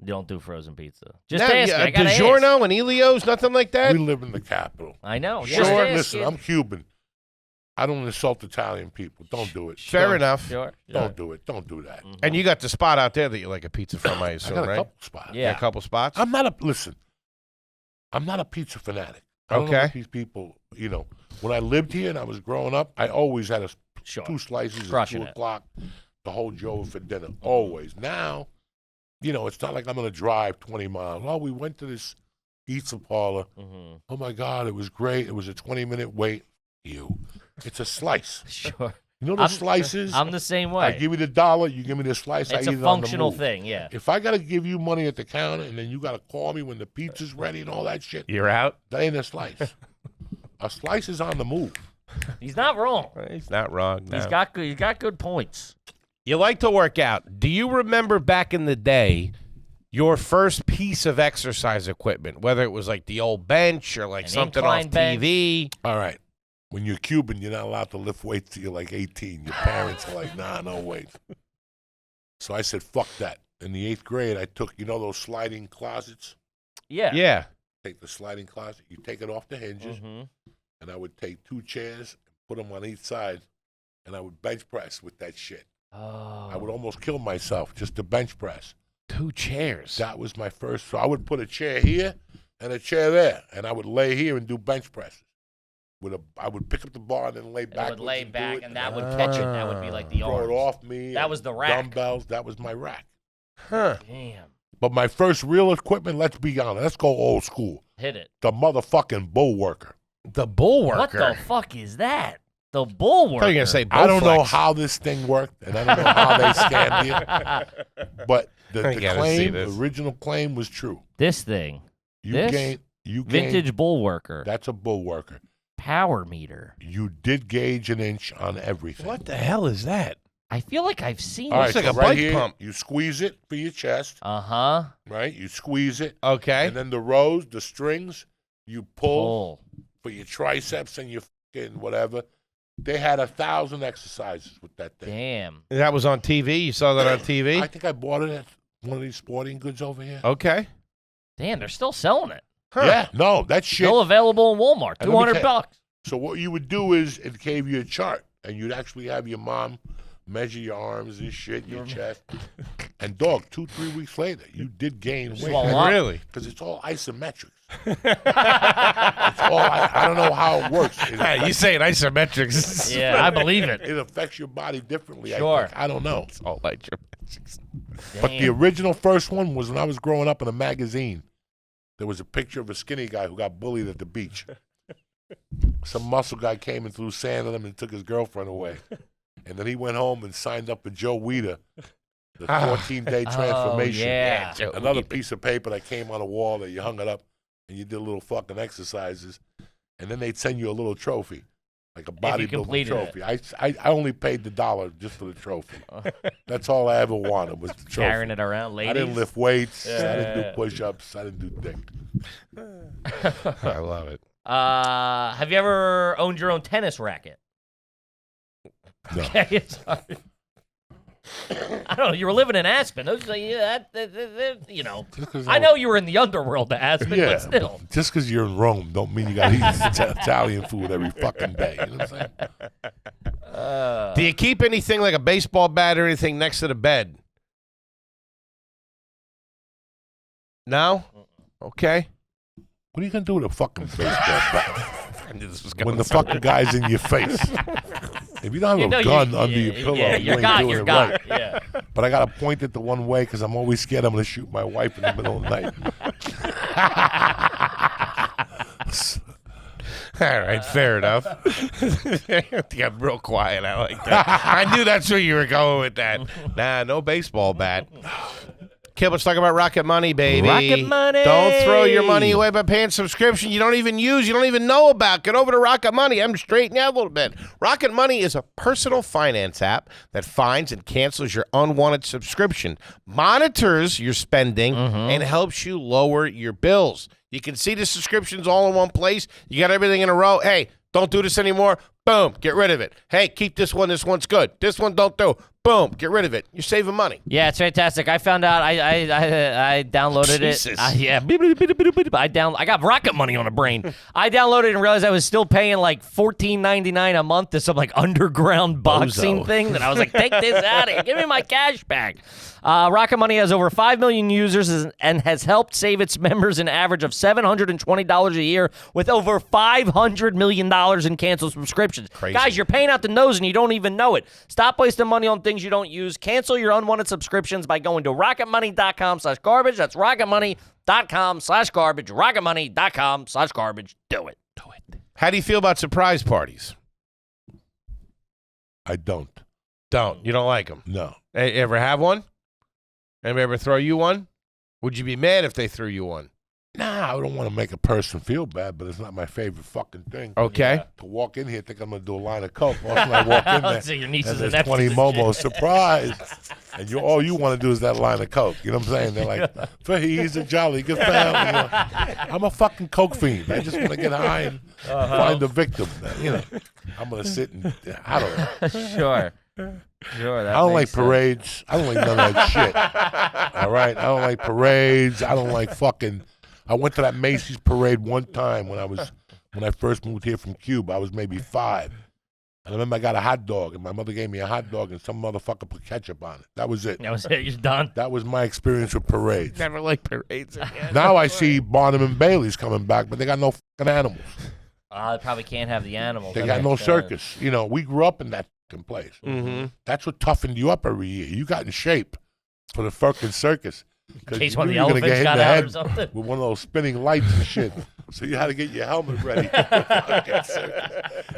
You don't do frozen pizza. Just Now, ask me. I gotta ask. DiGiorno and Elio's, nothing like that? We live in the capital. I know. Sure. Just ask Listen, it. I'm Cuban. I don't insult Italian people. Don't do it. Fair Don't- enough. Sure. Don't do it. Don't do that. And you got the spot out there that you like a pizza from, I I assume, got a right? couple spots. Yeah. A couple spots? I'm not a pizza fanatic. I don't know Okay. what these people, when I lived here and I was growing up, I always had Sure. 2 slices Crushing at 2 it. o'clock to hold you over for dinner. Always. Now, it's not like I'm going to drive 20 miles. Oh, we went to this pizza parlor. Oh, my God, it was great. It was a 20-minute wait. It's a slice. Sure. You know the slices? I'm the same I way. give you the $1, you give me the slice, It's I a eat it on the functional move. thing, yeah. If I got to give you money at the counter and then you got to call me when the pizza's ready and all that shit, You're out? that ain't a slice. A slice is on the move. He's not wrong. He's not wrong. No. He's got good points. You like to work out. Do you remember back in the day your first piece of exercise equipment, whether it was like the old bench or like An something off incline TV? All right. When you're Cuban, you're not allowed to lift weights till you're like 18. Your parents are like, nah, no weights. So I said, fuck that. In the 8th grade, I took, those sliding closets? Yeah. Yeah. Take the sliding closet, you take it off the hinges, and I would take 2 chairs, put them on each side, and I would bench press with that shit. Oh. I would almost kill myself just to bench press. 2 chairs. That was my first. So I would put a chair here and a chair there, and I would lay here and do bench presses. I would pick up the bar and then lay back. It would lay back, and that would catch it. That would be like the throw arms. it off me. That and was the rack. Dumbbells. That was my rack. Huh. Damn. But my first real equipment, let's be honest, let's go old school. Hit it. The motherfucking bull worker. The bullworker. What the fuck is that? The I thought bullworker. you were going to say I don't know Bowflex. how this thing worked, and I don't know how they scammed you. But the I gotta see claim, this. the original claim was true. This thing. You This? gained. Vintage bullworker. That's a bull worker. Power meter. You did gauge an inch on everything. What the hell is that? I feel like I've seen All it. right, like so a right bike here, pump. you squeeze it for your chest, Uh-huh. right? You squeeze it, Okay. and then the rows, the strings, you pull Pull. for your triceps and your fucking whatever. They had 1,000 exercises with that thing. Damn. That was on TV? You saw that on TV? I think I bought it at one of these sporting goods over here. Okay. Damn, they're still selling it. Huh. Yeah, no, that shit. Still available in Walmart. And let me $200. tell So what you would do is it gave you a chart, and you'd actually have your mom measure your arms and shit, your chest. And dog, 2-3 weeks later, you did gain weight. Swole up. Really? Because it's all isometrics. It's all, I don't know how it works. You say it isometrics. Yeah, I believe it. It affects your body differently. Sure. I think. I don't know. It's all isometrics. But the original first one was when I was growing up in a magazine. There was a picture of a skinny guy who got bullied at the beach. Some muscle guy came and threw sand at him and took his girlfriend away. And then he went home and signed up for Joe Weider, the 14-day transformation. Oh, yeah. Another piece of paper that came on a wall that you hung it up and you did little fucking exercises. And then they'd send you a little trophy, like a bodybuilding completed trophy. I only paid the $1 just for the trophy. That's all I ever wanted was the trophy. Carrying it around, ladies. I didn't lift weights. I Yeah. didn't do push-ups. I didn't do dick. I love it. Have you ever owned your own tennis racket? No. Okay, sorry. I don't know. You were living in Aspen. Those, you know. I know you were in the underworld of Aspen, Yeah, but still. just because you're in Rome don't mean you got to eat Italian food every fucking day. You know what I'm saying? Do you keep anything like a baseball bat or anything next to the bed? No? Okay. What are you going to do with a fucking baseball bat I knew this was when going the fucking guy's in your face? If you don't have a gun under your pillow, you ain't doing it right. Yeah. But I got to point it the one way because I'm always scared I'm going to shoot my wife in the middle of the night. All right, fair enough. You got real quiet. I like that. I knew that's where you were going with that. Nah, no baseball bat. Kid, let's talk about Rocket Money, baby. Rocket Money. Don't throw your money away by paying subscription you don't even use, you don't even know about. Get over to Rocket Money. I'm straightening you out a little bit. Rocket Money is a personal finance app that finds and cancels your unwanted subscription, monitors your spending, and helps you lower your bills. You can see the subscriptions all in one place. You got everything in a row. Hey, don't do this anymore. Boom, get rid of it. Hey, keep this one. This one's good. This one don't do. Boom, get rid of it. You're saving money. Yeah, it's fantastic. I found out. I downloaded Jesus. it. Yeah, I got Rocket Money on a brain. I downloaded it and realized I was still paying like $14.99 a month to some like underground boxing Bozo. thing. That I was like, take this out of here. Give me my cash back. Rocket Money has over 5 million users and has helped save its members an average of $720 a year with over $500 million in canceled subscriptions. Crazy. Guys, you're paying out the nose and you don't even know it. Stop wasting money on things you don't use. Cancel your unwanted subscriptions by going to rocketmoney.com/garbage. That's rocketmoney.com/garbage. rocketmoney.com/garbage. Do it. Do it. How do you feel about surprise parties? I don't. Don't. You don't like them? No. Hey, ever have one? Anybody ever throw you one? Would you be mad if they threw you one? Nah, I don't want to make a person feel bad, but it's not my favorite fucking thing. Okay. To walk in here, think I'm going to do a line of coke. All of a sudden I walk in there, So your and nieces and there's 20 nephews and momos, surprise. And all you want to do is that line of coke. You know what I'm saying? They're like, he's a jolly good family. You know? I'm a fucking coke fiend. I just want to get high and find the victim. You know, I'm going to sit and, I don't know. Sure. Sure. I don't like parades. I don't like none of that shit. All right? I don't like parades. I don't like fucking... I went to that Macy's parade one time when I first moved here from Cuba. I was maybe 5. And I remember I got a hot dog, and my mother gave me a hot dog, and some motherfucker put ketchup on it. That was it. That was it. You're done. That was my experience with parades. Never like parades again. Now I see Barnum and Bailey's coming back, but they got no fucking animals. They probably can't have the animals. They That got no makes sense. circus. You know, we grew up in that fucking place. Mm-hmm. That's what toughened you up every year. You got in shape for the fucking circus. In case one of the you were gonna elephants get hit in got the out or head something. with one of those spinning lights and shit. So you had to get your helmet ready.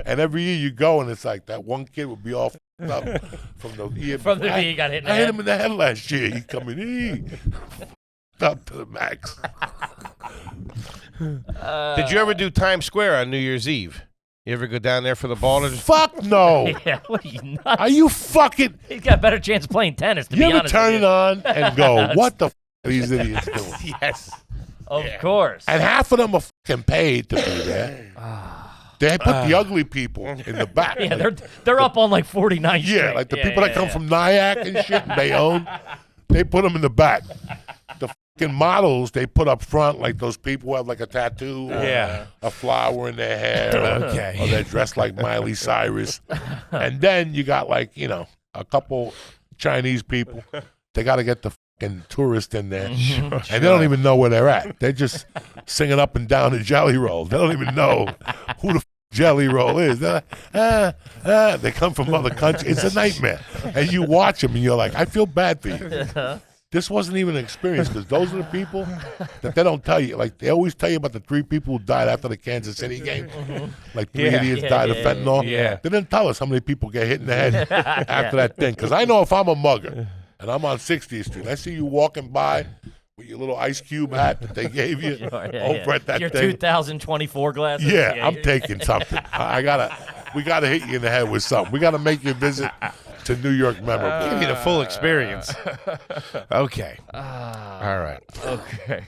And every year you go, and it's like that one kid would be all f***ed up from the year From the before. year he got hit in the I hit head. him in the head last year. He coming up to the max. Did you ever do Times Square on New Year's Eve? You ever go down there for the ball? Fuck no. Yeah, what are you nuts? Are you fucking... He's got a better chance of playing tennis, to You be ever honest turn with it on and go, what the f*** are these idiots doing? Yes. Of course. And half of them are fucking paid to be there. They put the ugly people in the back. Yeah, Like, they're up on like 49th Street. yeah, like the people that come from Nyack and shit and Bayonne, they put them in the back. The fucking models they put up front, like those people who have like a tattoo or Yeah. a flower in their hair. Okay. Or they're dressed like Miley Cyrus. And then you got like, you know, a couple Chinese people. They got to get the fucking tourists in there, and they don't even know where they're at. They're just singing up and down the Jelly Roll. They don't even know who the Jelly Roll is. They're like, they come from other countries. It's a nightmare. And you watch them, and you're like, I feel bad for you. This wasn't even an experience because those are the people that they don't tell you. Like, they always tell you about the 3 people who died after the Kansas City game. Like, 3 idiots died of fentanyl. Yeah. They didn't tell us how many people get hit in the head after that thing. Because I know if I'm a mugger and I'm on 60th Street, I see you walking by with your little ice cube hat that they gave you over at that your thing. 2024 glasses. Yeah, I'm taking something. We gotta hit you in the head with something. We gotta make you visit to New York memorable. Give me the full experience. Okay. All right. Okay.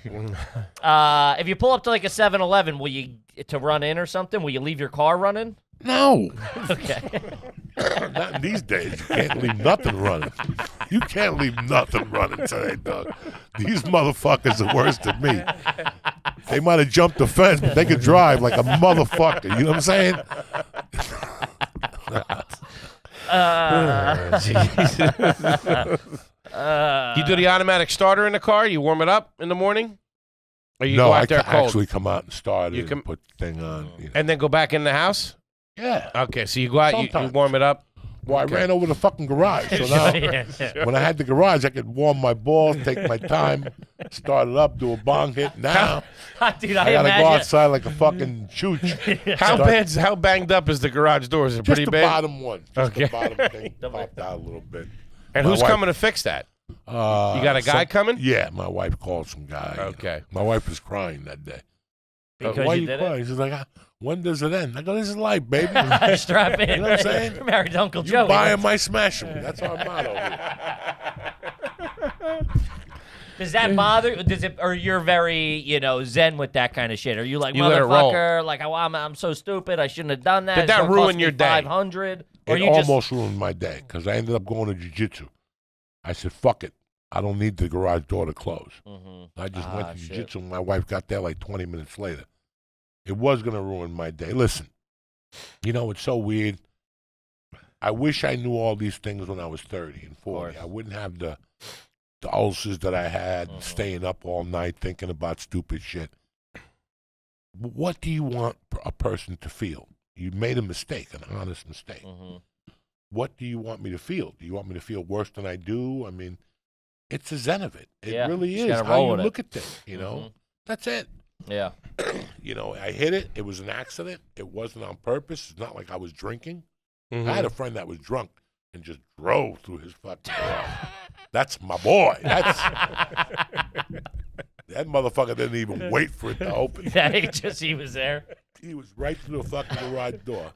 If you pull up to like a 7-Eleven, will you to run in or something? Will you leave your car running? No. Okay. Not in these days. You can't leave nothing running. You can't leave nothing running today, dog. These motherfuckers are worse than me. They might have jumped the fence, but they could drive like a motherfucker. You know what I'm saying? You do the automatic starter in the car? You warm it up in the morning? Or you No, go I out there cold? actually come out and start You it can- and put the thing on. You know. And then go back in the house? Yeah. Okay, so you go out, you Sometimes. warm it up. Well, I ran over the fucking garage. So now, when I had the garage, I could warm my balls, take my time, start it up, do a bong hit. Now, Dude, I I gotta go imagine. outside like a fucking chooch. How banged up is the garage door? Is it Just pretty the bad? bottom one. Just Okay. the bottom thing popped out a little bit. And My who's wife- coming to fix that? You got a guy coming? Yeah, my wife called some guy. Okay. My wife was crying that day. Because Why you you did crying? She's like, when does it end? I go, this is life, baby. Strap in. You know what I'm saying? You're married to Uncle You Joe. buy him, I smash him. That's our motto. Does that bother? Does it? Or you're very, zen with that kind of shit? Are you like, You let it roll. motherfucker? Like, I'm so stupid. I shouldn't have done that. Did It's that gonna ruin cost me your day? 500. Or It you just almost ruined my day because I ended up going to jiu-jitsu. I said, fuck it. I don't need the garage door to close. I just went to shit. jiu-jitsu and my wife got there like 20 minutes later. It was going to ruin my day. Listen, it's so weird. I wish I knew all these things when I was 30 and 40. I wouldn't have the ulcers that I had, staying up all night thinking about stupid shit. What do you want a person to feel? You made a mistake, an honest mistake. What do you want me to feel? Do you want me to feel worse than I do? I mean, it's the zen of it. It really just is gotta how roll you with it. look at things, That's it. Yeah. I hit it. It was an accident. It wasn't on purpose. It's not like I was drinking. I had a friend that was drunk and just drove through his fucking garage. That's my boy. That motherfucker didn't even wait for it to open. He was there. He was right through the fucking garage door.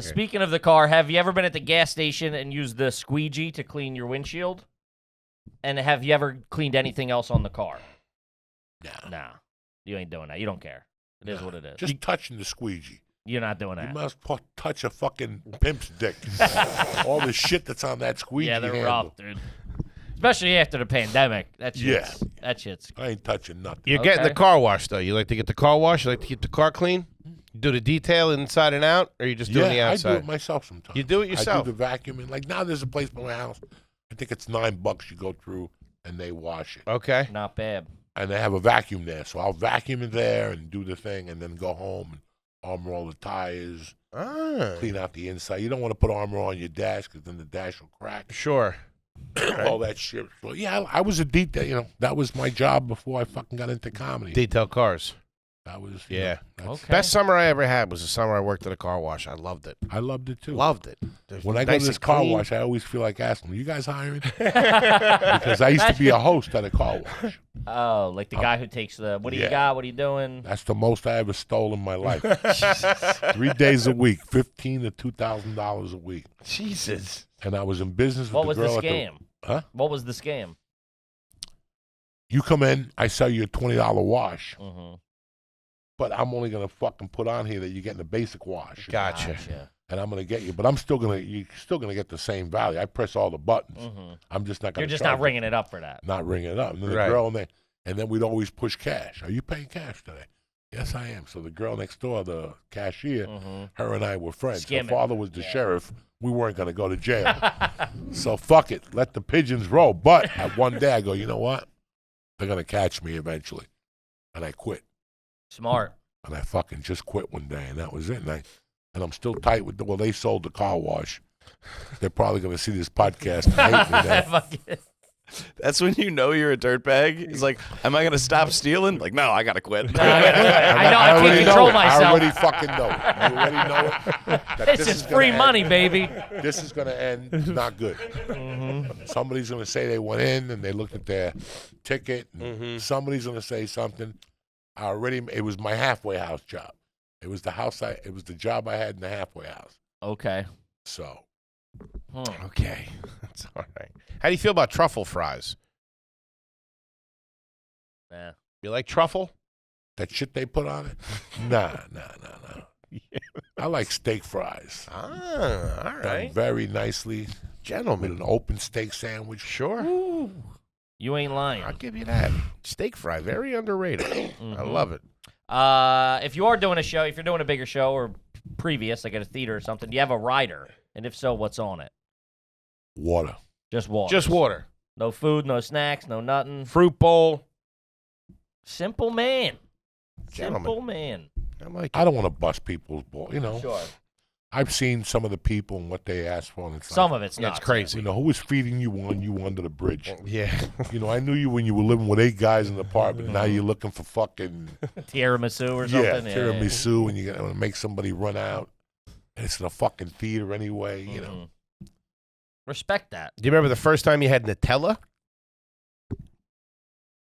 Speaking of the car, have you ever been at the gas station and used the squeegee to clean your windshield? And have you ever cleaned anything else on the car? No. You ain't doing that. You don't care. It is what it is. Just touching the squeegee. You're not doing You that. must touch a fucking pimp's dick. All the shit that's on that squeegee Yeah, they're handle. rough, dude. Especially after the pandemic. That shit's. I ain't touching nothing. You're getting the car wash, though. You like to get the car wash? You like to keep the car clean? You do the detail inside and out? Or are you just doing the outside? I do it myself sometimes. You do it yourself? I do the vacuuming. Like now there's a place by my house. I think it's $9 you go through and they wash it. Okay. Not bad. And they have a vacuum there. So I'll vacuum it there and do the thing and then go home and armor all the tires, clean out the inside. You don't want to put armor on your dash because then the dash will crack. Sure. All that shit. So yeah, I was a detail. That was my job before I fucking got into comedy. Detail cars. That was Yeah. that's- Best summer I ever had was the summer I worked at a car wash. I loved it. I loved it too. Loved it. When I go Nice to this and car clean. wash, I always feel like asking, "You guys hiring?" Because I used to be a host at a car wash. Oh, like the guy who takes the, what do you Yeah. got? What are you doing? That's the most I ever stole in my life. 3 days a week, $1,500 to $2,000 a week, Jesus. and I was in business with What the was the girl scam? Huh? What was the scam? You come in, I sell you a $20 wash, Mm-hmm. but I'm only gonna fucking put on here that you're getting a basic wash. Gotcha. And I'm gonna get you, but you're still gonna get the same value. I press all the buttons. Mm-hmm. I'm just not gonna. You're just charge not you. ringing it up for that. Not ringing it up. And then Right. the girl and then we'd always push cash. Are you paying cash today? Yes, I am. So the girl next door, the cashier, her and I were friends. Skimming. Her father was the sheriff. We weren't going to go to jail. So fuck it. Let the pigeons roll. But at one day I go, you know what? They're going to catch me eventually. And I quit. Smart. And I fucking just quit one day, and that was it. And I'm still tight with well, they sold the car wash. They're probably going to see this podcast and hate me then. That's when you know you're a dirtbag. He's like, am I going to stop stealing? Like, no, I got to quit. I know I can't already control know it. myself. I already fucking know it. You already know it. That This is gonna free end. money, baby. This is going to end not good. Somebody's going to say they went in and they looked at their ticket. And somebody's going to say something. It was my halfway house job. It was the job I had in the halfway house. Okay. So. Okay. That's all right. How do you feel about truffle fries? Yeah. You like truffle? That shit they put on it? Nah. I like steak fries. Ah, all Done right. very nicely with Gentlemen. an open steak sandwich. Sure. Ooh. You ain't lying. I'll give you that. Steak fry, very underrated. I love it. If you are doing a show, if you're doing a bigger show or previous, like at a theater or something, do you have a rider? And if so, what's on it? Water. Just water. Just water. No food, no snacks, no nothing. Fruit bowl. Simple man. Gentlemen. Simple man. I like it. I don't want to bust people's ball. You know, Sure. I've seen some of the people and what they ask for. And it's Some like, of it's Yeah, not. it's crazy. you know, who was feeding you when you under the bridge? Yeah. You know, I knew you when you were living with 8 guys in the apartment. Now you're looking for fucking Tiramisu or something. tiramisu, and you're gonna make somebody run out. And it's in a fucking theater anyway. You know, Respect that. Do you remember the first time you had Nutella?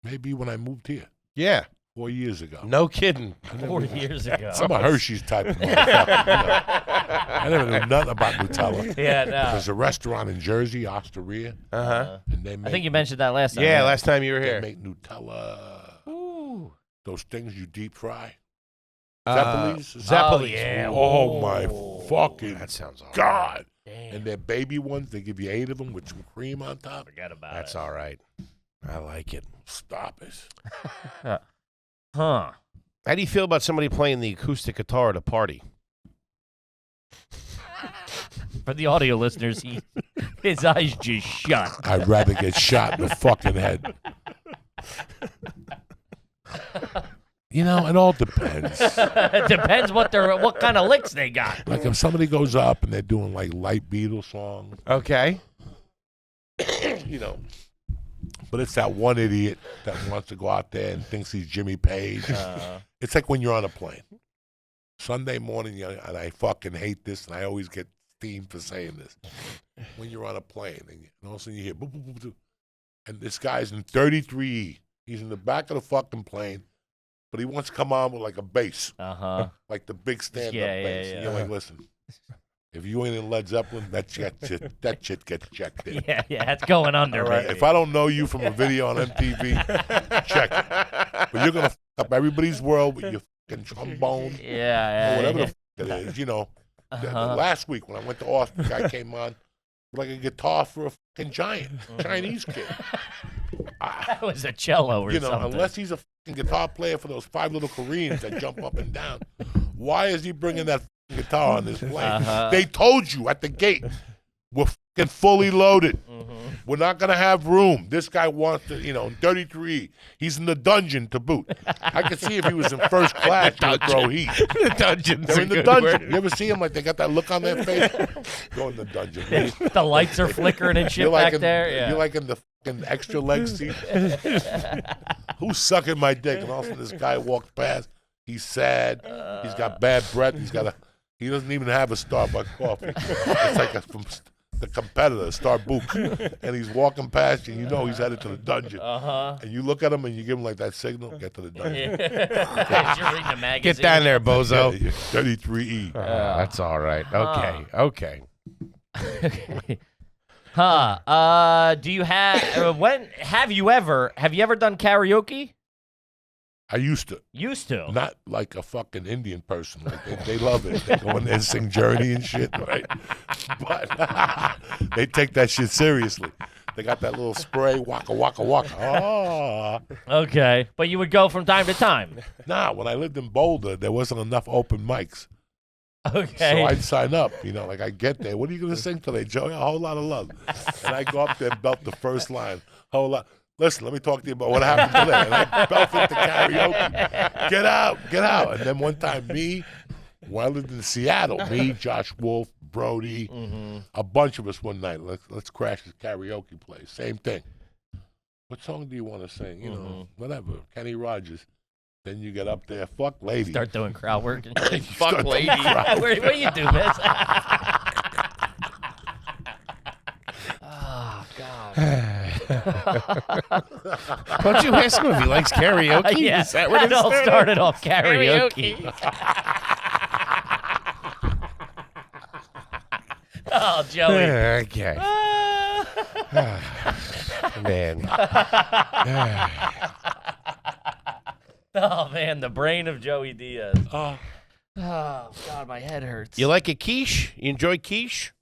maybe when I moved here Yeah. 4 years ago. No kidding. 40 years ago. I'm a Hershey's type of motherfucker. You know. I never knew nothing about Nutella. Yeah, no. There's a restaurant in Jersey, Osteria, Uh-huh. and they make, I think you mentioned that last time. Yeah, last time you were they here. make Nutella. Ooh. Those things you deep fry. Uh, Zeppelis? Zeppelis. yeah. Oh my fucking That sounds all right. God. Damn. And they're baby ones. They give you 8 of them with some cream on top. Forget about That's it. all right. I like it. Stop it. Huh. How do you feel about somebody playing the acoustic guitar at a party? For the audio listeners, his eyes just shut. I'd rather get shot in the fucking head. You know, it all depends. It depends what kind of licks they got. Like if somebody goes up and they're doing like light Beatles songs, Okay. you know. But it's that one idiot that wants to go out there and thinks he's Jimmy Page. It's like when you're on a plane. Sunday morning, and I fucking hate this, and I always get steamed for saying this. When you're on a plane, and all of a sudden you hear, boop, boop, boop, boop, and this guy's in 33E. He's in the back of the fucking plane, but he wants to come on with like a bass, like the big stand-up bass. yeah. And you're like, listen, if you ain't in Led Zeppelin, that shit gets checked in. Yeah, that's going under. All right. Baby. If I don't know you from a video on MTV, check it. But you're gonna f up everybody's world with your fucking trombone Yeah, or whatever yeah. the f it is. You know, the last week when I went to Austin, the guy came on with like a guitar for a fucking giant Chinese kid. That was a cello or You know, something. unless he's a fucking guitar player for those 5 little Koreans that jump up and down, why is he bringing that fucking guitar on this plane? They told you at the gate, we're fucking fully loaded. We're not going to have room. This guy wants to, you know, 33. He's in the dungeon to boot. I could see if he was in first class, he would throw heat. The dungeon's They're a in the good dungeon. word. You ever see them like they got that look on their face? Go in the dungeon. The lights are flickering and shit You're like back there. Yeah. You're like in the fucking extra leg seat. Who's sucking my dick? And all of a sudden this guy walks past. He's sad. He's got bad breath. He doesn't even have a Starbucks coffee. It's like from the competitor, Starbucks. And he's walking past you, and you know he's headed to the dungeon. And you look at him and you give him like that signal, get to the dungeon. You're reading a magazine. Get down there, bozo. Yeah, 33E. That's all right. Okay. Do you have you ever done karaoke? I used to. Used to. Not like a fucking Indian person. Like they love it. They go in there and sing Journey and shit, right? But they take that shit seriously. They got that little spray, waka, waka, waka. Oh. Okay, but you would go from time to time. Nah, when I lived in Boulder, there wasn't enough open mics. Okay. So I'd sign up, like I get there. What are you going to sing today, Joey? A whole lot of love. And I go up there and belt the first line. Whole lot. Listen, let me talk to you about what happened today. And I belted the karaoke. Get out, get out. And then one time, when I lived in Seattle, Josh Wolf, Brody, a bunch of us one night. Let's crash this karaoke place. Same thing. What song do you want to sing? Whatever. Kenny Rogers. Then you get up there, fuck lady. Start doing crowd work. Fuck lady. What do you do, miss? Oh, God. Why don't you ask him if he likes karaoke? Yeah, Is that what it all started off karaoke. Oh, Joey. Okay. Man. Oh, man, the brain of Joey Diaz. Oh, God, my head hurts. You like a quiche? You enjoy quiche?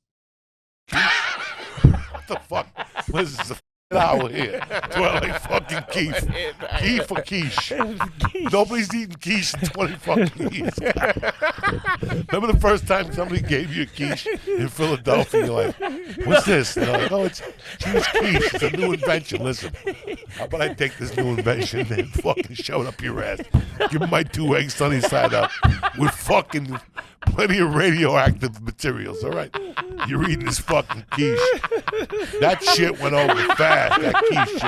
What the fuck? Listen, it's a hour here. Do I like fucking quiche? Quiche or quiche? Nobody's eaten quiche in 20 fucking years. Remember the first time somebody gave you a quiche in Philadelphia? You're like, what's this? They're like, oh, it's quiche. It's a new invention. Listen, how about I take this new invention and fucking shove it up your ass? Give me my 2 eggs sunny side up with fucking plenty of radioactive materials, all right? You're eating this fucking quiche. That shit went over fast, that quiche shit.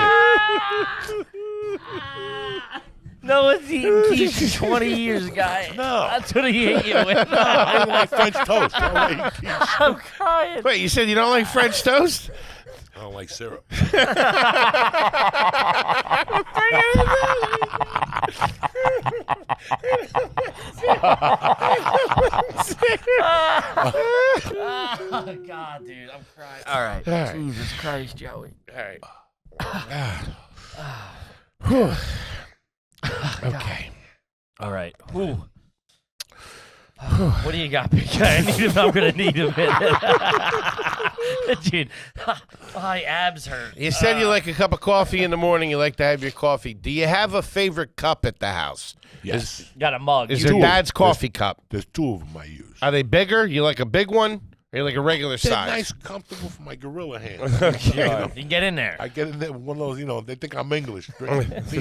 No one's eaten quiche in 20 years, guy. No. That's what he ate you with. I don't like French toast. I don't like quiche. I'm crying. Wait, you said you don't like French toast? I don't like syrup. Oh, God, dude, I'm crying. All right. Jesus Christ, Joey. All right. Whew. Okay. All right. Whew. What do you got, big guy? I'm going to need a minute. Dude, my abs hurt. You said you like a cup of coffee in the morning. You like to have your coffee. Do you have a favorite cup at the house? Yes. Got a mug. Is You- there dad's coffee cup? There's 2 of them I use. Are they bigger? You like a big one? Or you like a regular They're size? nice, comfortable for my gorilla hands. You can get in there. I get in there with one of those, they think I'm English. Look at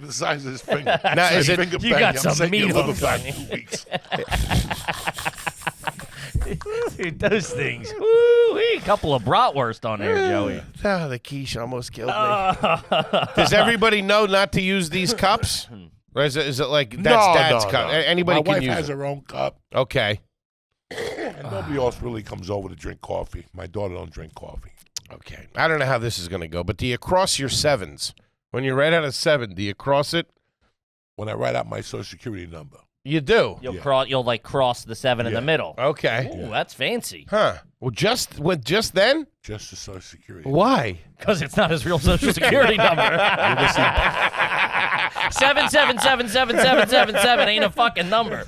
the size of his finger. Now, is His it- finger you bang, got I'm some saying meat your liver on back you. 2 weeks. Dude, those things. Woo, a couple of bratwurst on there, Joey. Oh, the quiche almost killed me. Does everybody know not to use these cups? Or is it like that's dad's cup? Anybody My can wife use has it. her own cup, Okay. and nobody else really comes over to drink coffee. My daughter don't drink coffee. Okay. I don't know how this is going to go, but do you cross your sevens? When you write out a 7, do you cross it? When I write out my Social Security number, You do. You'll cross the 7 in the middle. Okay. Ooh, that's fancy. Huh. Well, just then? just the Social Security. Why? Because it's not his real Social Security number. 7777777 ain't a fucking number.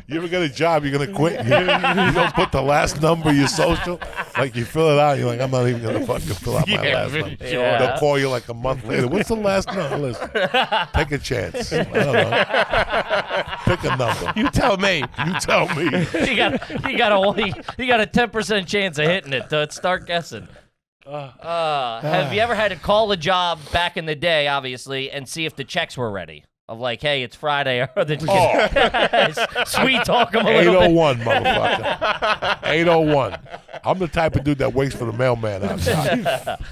You ever get a job, you're going to quit. You don't put the last number of your social. Like, you fill it out, you're like, I'm not even going to fucking fill out my last number. Yeah. They'll call you like a month later. What's the last number? Listen, take a chance. I don't know. Pick a number. You tell me. You tell me. You got a 10% chance of hitting it. Start guessing. Have you ever had to call a job back in the day, obviously, and see if the checks were ready? Of like, hey, it's Friday, or the sweet talk them a little bit. 801, motherfucker. 801. I'm the type of dude that waits for the mailman outside.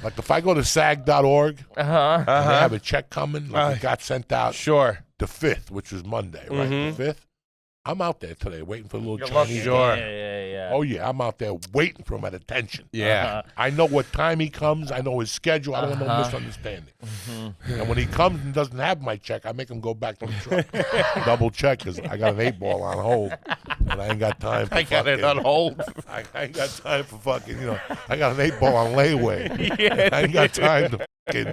Like, if I go to sag.org and they have a check coming, like it got sent out Sure. the 5th, which was Monday, right? The 5th. I'm out there today waiting for the little You're Chinese. Sure. Yeah. Oh, yeah, I'm out there waiting for him at attention. Yeah. I know what time he comes. I know his schedule. I don't want no misunderstanding. And when he comes and doesn't have my check, I make him go back to the truck. Double check, because I got an 8-ball on hold. And I ain't got time for I got it on hold. I ain't got time for fucking, I got an 8-ball on layaway. I ain't got time to fucking.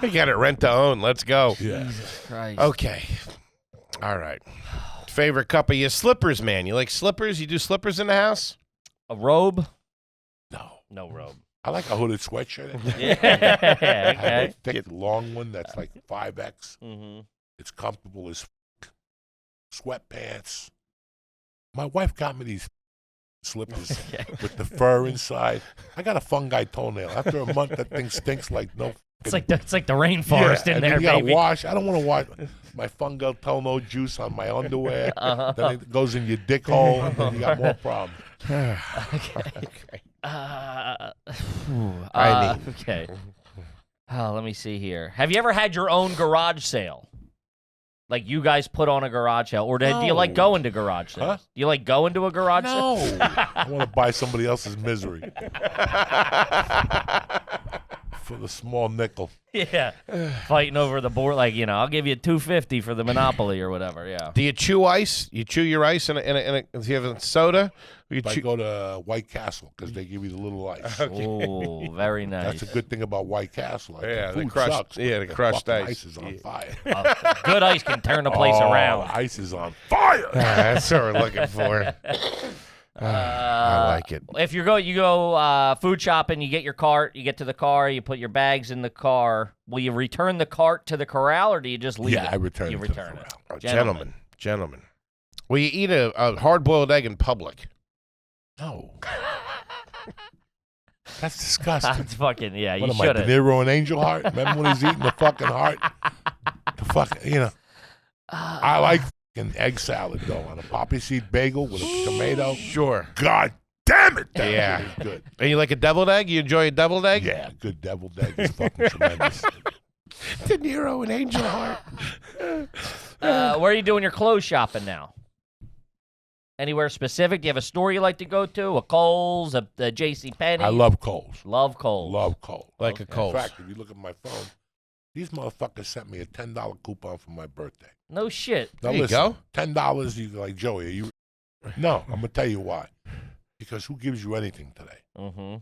We got it rent to own. Let's go. Yeah. Jesus Christ. Okay. All right. favorite cup of your slippers, man? You like slippers? You do slippers in the house? A robe? No. No robe. I like a hooded sweatshirt. Yeah. I have Okay. a thick, long one that's like 5X. Mm-hmm. It's comfortable as sweatpants. My wife got me these slippers with the fur inside. I got a fungi toenail. After a month, that thing stinks like no. It's like the rainforest in and there, then you gotta baby. wash. I don't want to wash my fungal toenail juice on my underwear. Then it goes in your dick hole, and then you got more problems. Okay. Oh, let me see here. Have you ever had your own garage sale? Like you guys put on a garage sale, or do you like No. going to garage sales? Huh? Do you like going to a garage sale? No, I want to buy somebody else's misery for the small nickel. Yeah, fighting over the board. Like I'll give you $2.50 for the Monopoly or whatever. Yeah. Do you chew ice? You chew your ice in a if you have a soda? You I chew. go to White Castle because they give you the little ice. Oh, very nice. That's a good thing about White Castle. Like, Yeah, the the food crushed- sucks, yeah, but the crushed fucking ice. is on fire. Good ice can turn the place Oh, around. the ice is on fire. That's what we're looking for. I like it. If you go food shopping, you get your cart, you get to the car, you put your bags in the car. Will you return the cart to the corral, or do you just leave it? Yeah, I return You it to the return it. corral. Gentlemen. Will you eat a hard-boiled egg in public? No. That's disgusting. That's fucking, yeah, What you am I, De should have. Niro and Angel Heart? Remember when he's eating the fucking heart? The fucking, I like fucking egg salad, though, on a poppy seed bagel with a tomato. Sure. God damn it, that Yeah. is good. And you like a deviled egg? You enjoy a deviled egg? Yeah, good deviled egg is fucking tremendous. De Niro and Angel Heart. Where are you doing your clothes shopping now? Anywhere specific? Do you have a store you like to go to? A Kohl's, a JCPenney? I love Kohl's. Love Kohl's. Love Kohl's. Like a Kohl's. In fact, if you look at my phone, these motherfuckers sent me a $10 coupon for my birthday. No shit. Now There you listen, go. $10, you like, Joey, are you? No, I'm going to tell you why. Because who gives you anything today? Mm-hmm.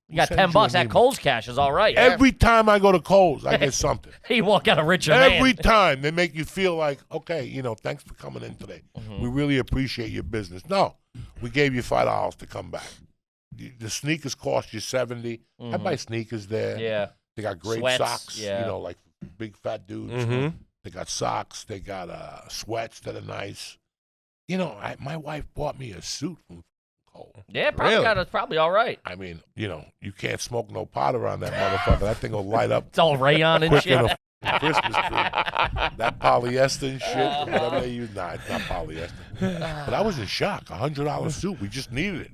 You got sends you $10. an That email? Kohl's cash is all right. Every time I go to Kohl's, I get something. You walk out a richer man. Every time they make you feel like, okay, thanks for coming in today. Mm-hmm. We really appreciate your business. No, we gave you $5 to come back. The sneakers cost you $70. I buy sneakers there. Mm-hmm. Yeah. They got great Sweats, socks, yeah. like big fat dudes. Mm-hmm. They got socks. They got sweats that are nice. My wife bought me a suit from Kohl's. Yeah, probably Really? it's probably all right. I mean, you can't smoke no pot around that motherfucker. That thing will light up It's all rayon and quick shit. in a Christmas tree. That polyester and shit, whatever they use. Nah, it's not polyester. But I was in shock. $100 suit. We just needed it.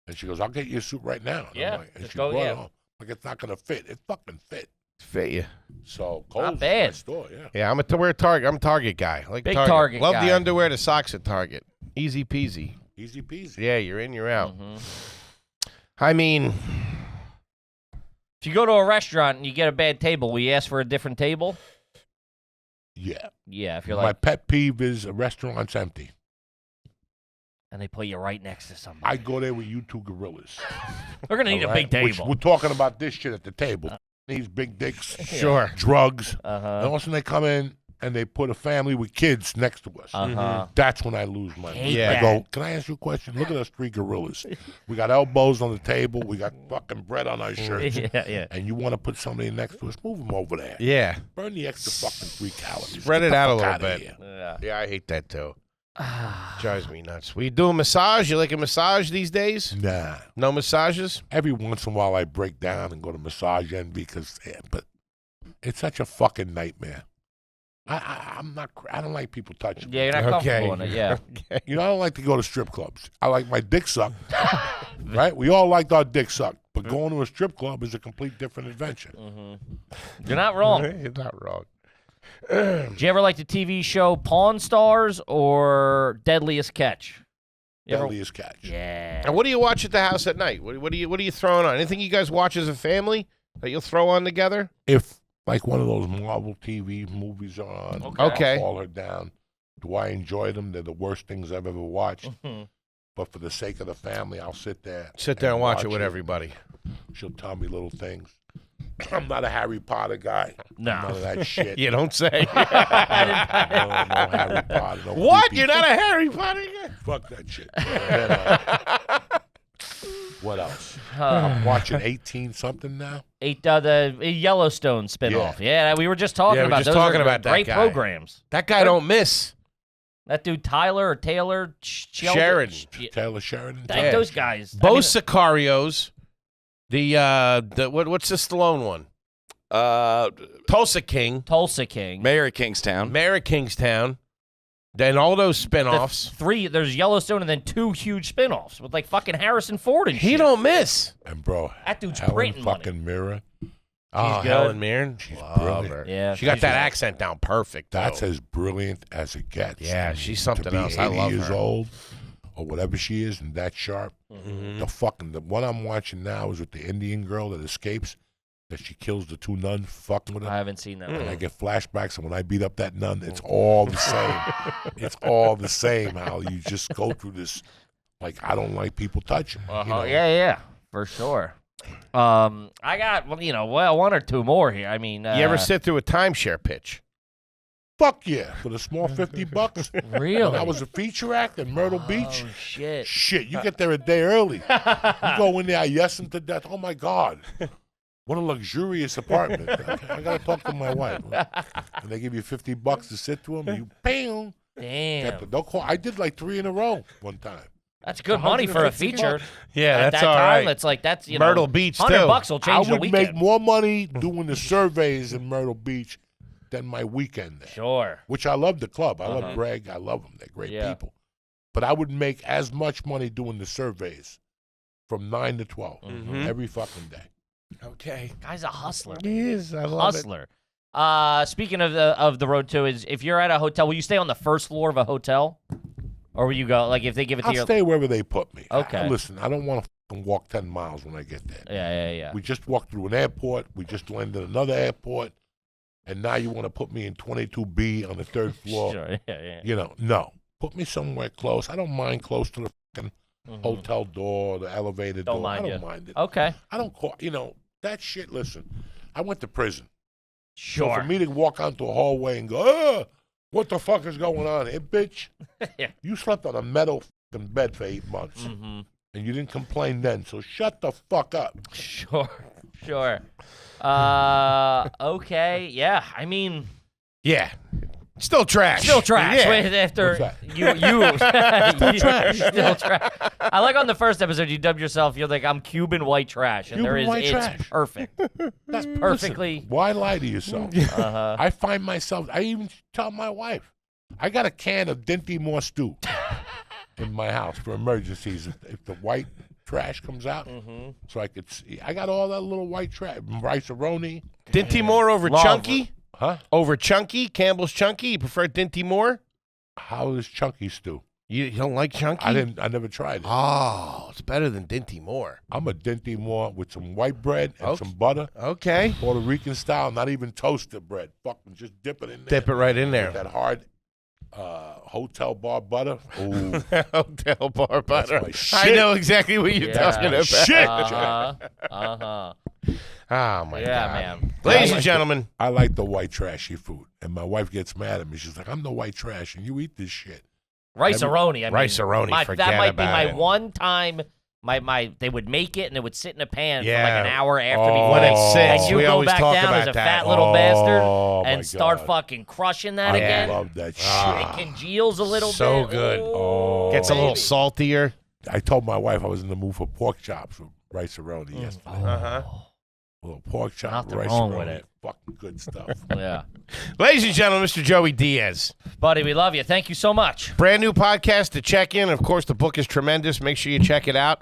And she goes, I'll get you a suit right now. And Yeah, I'm like, and just she go, brought yeah. it home. Like, it's not going to fit. It fucking fit. Fit you. So, Kohl's is bad. my store, yeah. Yeah, I'm a Target. I'm a Target guy. I like Big Target. Target Love guy. the underwear, the socks at Target. Easy peasy. Easy peasy. Yeah, you're in, you're out. Mhm. I mean, If you go to a restaurant and you get a bad table, will you ask for a different table? Yeah. Yeah, if you're My like, pet peeve is a restaurant's empty. and they put you right next to somebody. I go there with you two gorillas. We're gonna need all a big right? Which table. we're talking about this shit at the table. These big dicks, sure. drugs. And Uh-huh. all of a sudden they come in and they put a family with kids next to us. Uh-huh. That's when I lose my Hate mind. I that. go, can I ask you a question? Look at us three gorillas. We got elbows on the table. We got fucking bread on our shirts. Yeah. And you want to put somebody next to us? Move them over there. Yeah. Burn the extra fucking 3 calories. Spread Get it the out a fuck little outta bit. here. Yeah. Yeah, I hate that too. Drives me nuts. We do a massage? You like a massage these days? Nah. No massages? Every once in a while I break down and go to massage envy but it's such a fucking nightmare. I'm not. I don't like people touching me. Yeah, you're not comfortable in it. Yeah. Okay. I don't like to go to strip clubs. I like my dick sucked. Right? We all liked our dick sucked. But going to a strip club is a complete different adventure. You're not wrong. You're not wrong. Did you ever like the TV show Pawn Stars or Deadliest Catch? You ever- Deadliest catch. Yeah. And what do you watch at the house at night? What are you throwing on? Anything you guys watch as a family that you'll throw on together? If like one of those Marvel TV movies are on, Okay. I'll call her down. Do I enjoy them? They're the worst things I've ever watched. Mhm. But for the sake of the family, I'll sit there. Sit there and watch it with everybody. She'll tell me little things. I'm not a Harry Potter guy. No. None of that shit. You don't say. No Harry Potter. No What? creepy- You're not a Harry Potter guy? Fuck that shit. And then, what else? I'm watching 18 something now. The Yellowstone spinoff. Yeah, we were just talking Yeah, we were about just those. talking are about that great guy. programs. That guy don't miss. That dude Tyler or Taylor Sheridan. Taylor Sheridan. Like those guys. Both Sicarios. The what's the Stallone one? Tulsa King. Tulsa King. Mayor of Kingstown. Mayor of Kingstown. Then all those spinoffs. There's Yellowstone and then 2 huge spinoffs with like fucking Harrison Ford and He shit. don't miss. And bro, That dude's Helen printing money. fucking Mirror. Oh, good. Helen Mirren. She's Love brilliant. her. Yeah. She got She's that a- accent down perfect. That's though. as brilliant as it gets. Yeah, she's something to be else. 80 I love years her. old or whatever she is and that sharp. Mhm. The one I'm watching now is with the Indian girl that escapes, that she kills the 2 nuns fucking with her. I haven't seen that. And I one. get flashbacks, and when I beat up that nun, it's all the same. It's all the same. How you just go through this, like I don't like people touching. You know? Yeah, for sure. I got 1 or 2 more here. I mean, You ever sit through a timeshare pitch? Fuck yeah, for the small $50. really? And I was a feature act in Myrtle Beach. Oh shit! Shit, you get there a day early. You go in there, yesing to death. Oh my God. What a luxurious apartment. I gotta talk to my wife. And they give you $50 to sit to them. You bam. Damn, Don't call. I did like 3 in a row one time. that's good money for a $150. feature. Yeah, At that time, it's like that's Myrtle Beach, too. $100 will change I the would weekend. make more money doing the surveys in Myrtle Beach than my weekend there. Sure. Which I love the club. I love Greg. I love them. They're great Yeah. people. But I would make as much money doing the surveys from 9 to 12 every fucking day. Okay. Guy's a hustler. He is. I love it. Hustler. Speaking of the road too, is if you're at a hotel, will you stay on the first floor of a hotel, or will you go like if they give it to I'll you? stay wherever they put me. Okay. Listen, I don't want to walk 10 miles when I get there. Yeah. We just walked through an airport. We just landed another airport. And now you want to put me in 22B on the 3rd floor. Sure. Yeah. You know, no. Put me somewhere close. I don't mind close to the fucking hotel door, the elevator Don't door. mind I don't you. mind it. Okay. I don't call, that shit. Listen, I went to prison. Sure. So for me to walk onto a hallway and go, what the fuck is going on here, bitch? Yeah. You slept on a metal fucking bed for 8 months. Mm-hmm. And you didn't complain then. So shut the fuck up. Sure. Okay. Yeah. I mean, Yeah. Still trash. still trash. Yeah. Wait, after What's you still trash. Still trash. I like on the first episode you dubbed yourself. You're like, I'm Cuban white trash, and Cuban white it's trash. perfect. That's perfectly. Listen, why lie to yourself? Uh-huh. I find myself, I even tell my wife, I got a can of Dinty Moore stew in my house for emergencies. If the white trash comes out, so I could see. I got all that little white trash. Rice-A-Roni. Dinty Moore over Love Chunky? Huh? Over Chunky? Campbell's Chunky? You prefer Dinty Moore? How is Chunky stew? You don't like Chunky? I never tried it. Oh, it's better than Dinty Moore. I'm a Dinty Moore with some white bread and Okay. some butter. Okay. Puerto Rican style, not even toasted bread. Fucking just dip it in there. Dip it right in there. With that hard hotel bar butter. Ooh. Hotel bar butter. my I shit. know exactly what you're Yeah. talking about. Shit. Uh-huh. Oh, my Yeah, God. man. Ladies and gentlemen, I like the white trashy food. And my wife gets mad at me. She's like, I'm the white trash and you eat this shit. Rice-A-Roni. I mean, Rice-A-Roni, forget that might be about my it. one time. They would make it and it would sit in a pan for Yeah. like an hour after Oh. before when they it's and six, you we go always back talk down about as a that. fat little bastard Oh, my and start God. fucking crushing that I again. love that shit. Ah. It congeals a little So bit. good. Oh, Gets a little baby. saltier. I told my wife I was in the mood for pork chops with rice-a-roni yesterday. Uh-huh. A little pork chop, Nothing rice wrong with it. Fucking good stuff. Yeah. Ladies and gentlemen, Mr. Joey Diaz. Buddy, we love you. Thank you so much. Brand new podcast to check in. Of course, the book is tremendous. Make sure you check it out.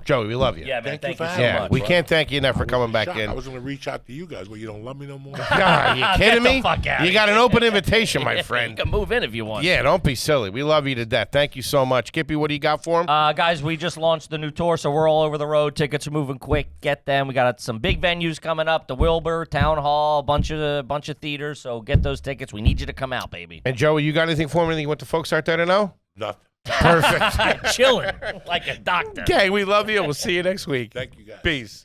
Joey, we love you. Yeah, man. Thank for you so having Yeah, much. we can't thank you enough for coming back Shocked. in. I was going to reach out to you guys, but you don't love me no more. God, you kidding Get the me? fuck outta You got an here. open invitation, my You friend. can move in if you want. Yeah, don't be silly. We love you to death. Thank you so much. Kippy, what do you got for him? Guys, we just launched the new tour, so we're all over the road. Tickets are moving quick. Get them. We got some big venues coming up: the Wilbur, Town Hall, a bunch of theaters. So get those tickets. We need you to come out, baby. And Joey, you got anything for me? Anything you want the folks out there to know? Nothing. Perfect. Chilling like a doctor. Okay, we love you. We'll see you next week. Thank you guys. Peace.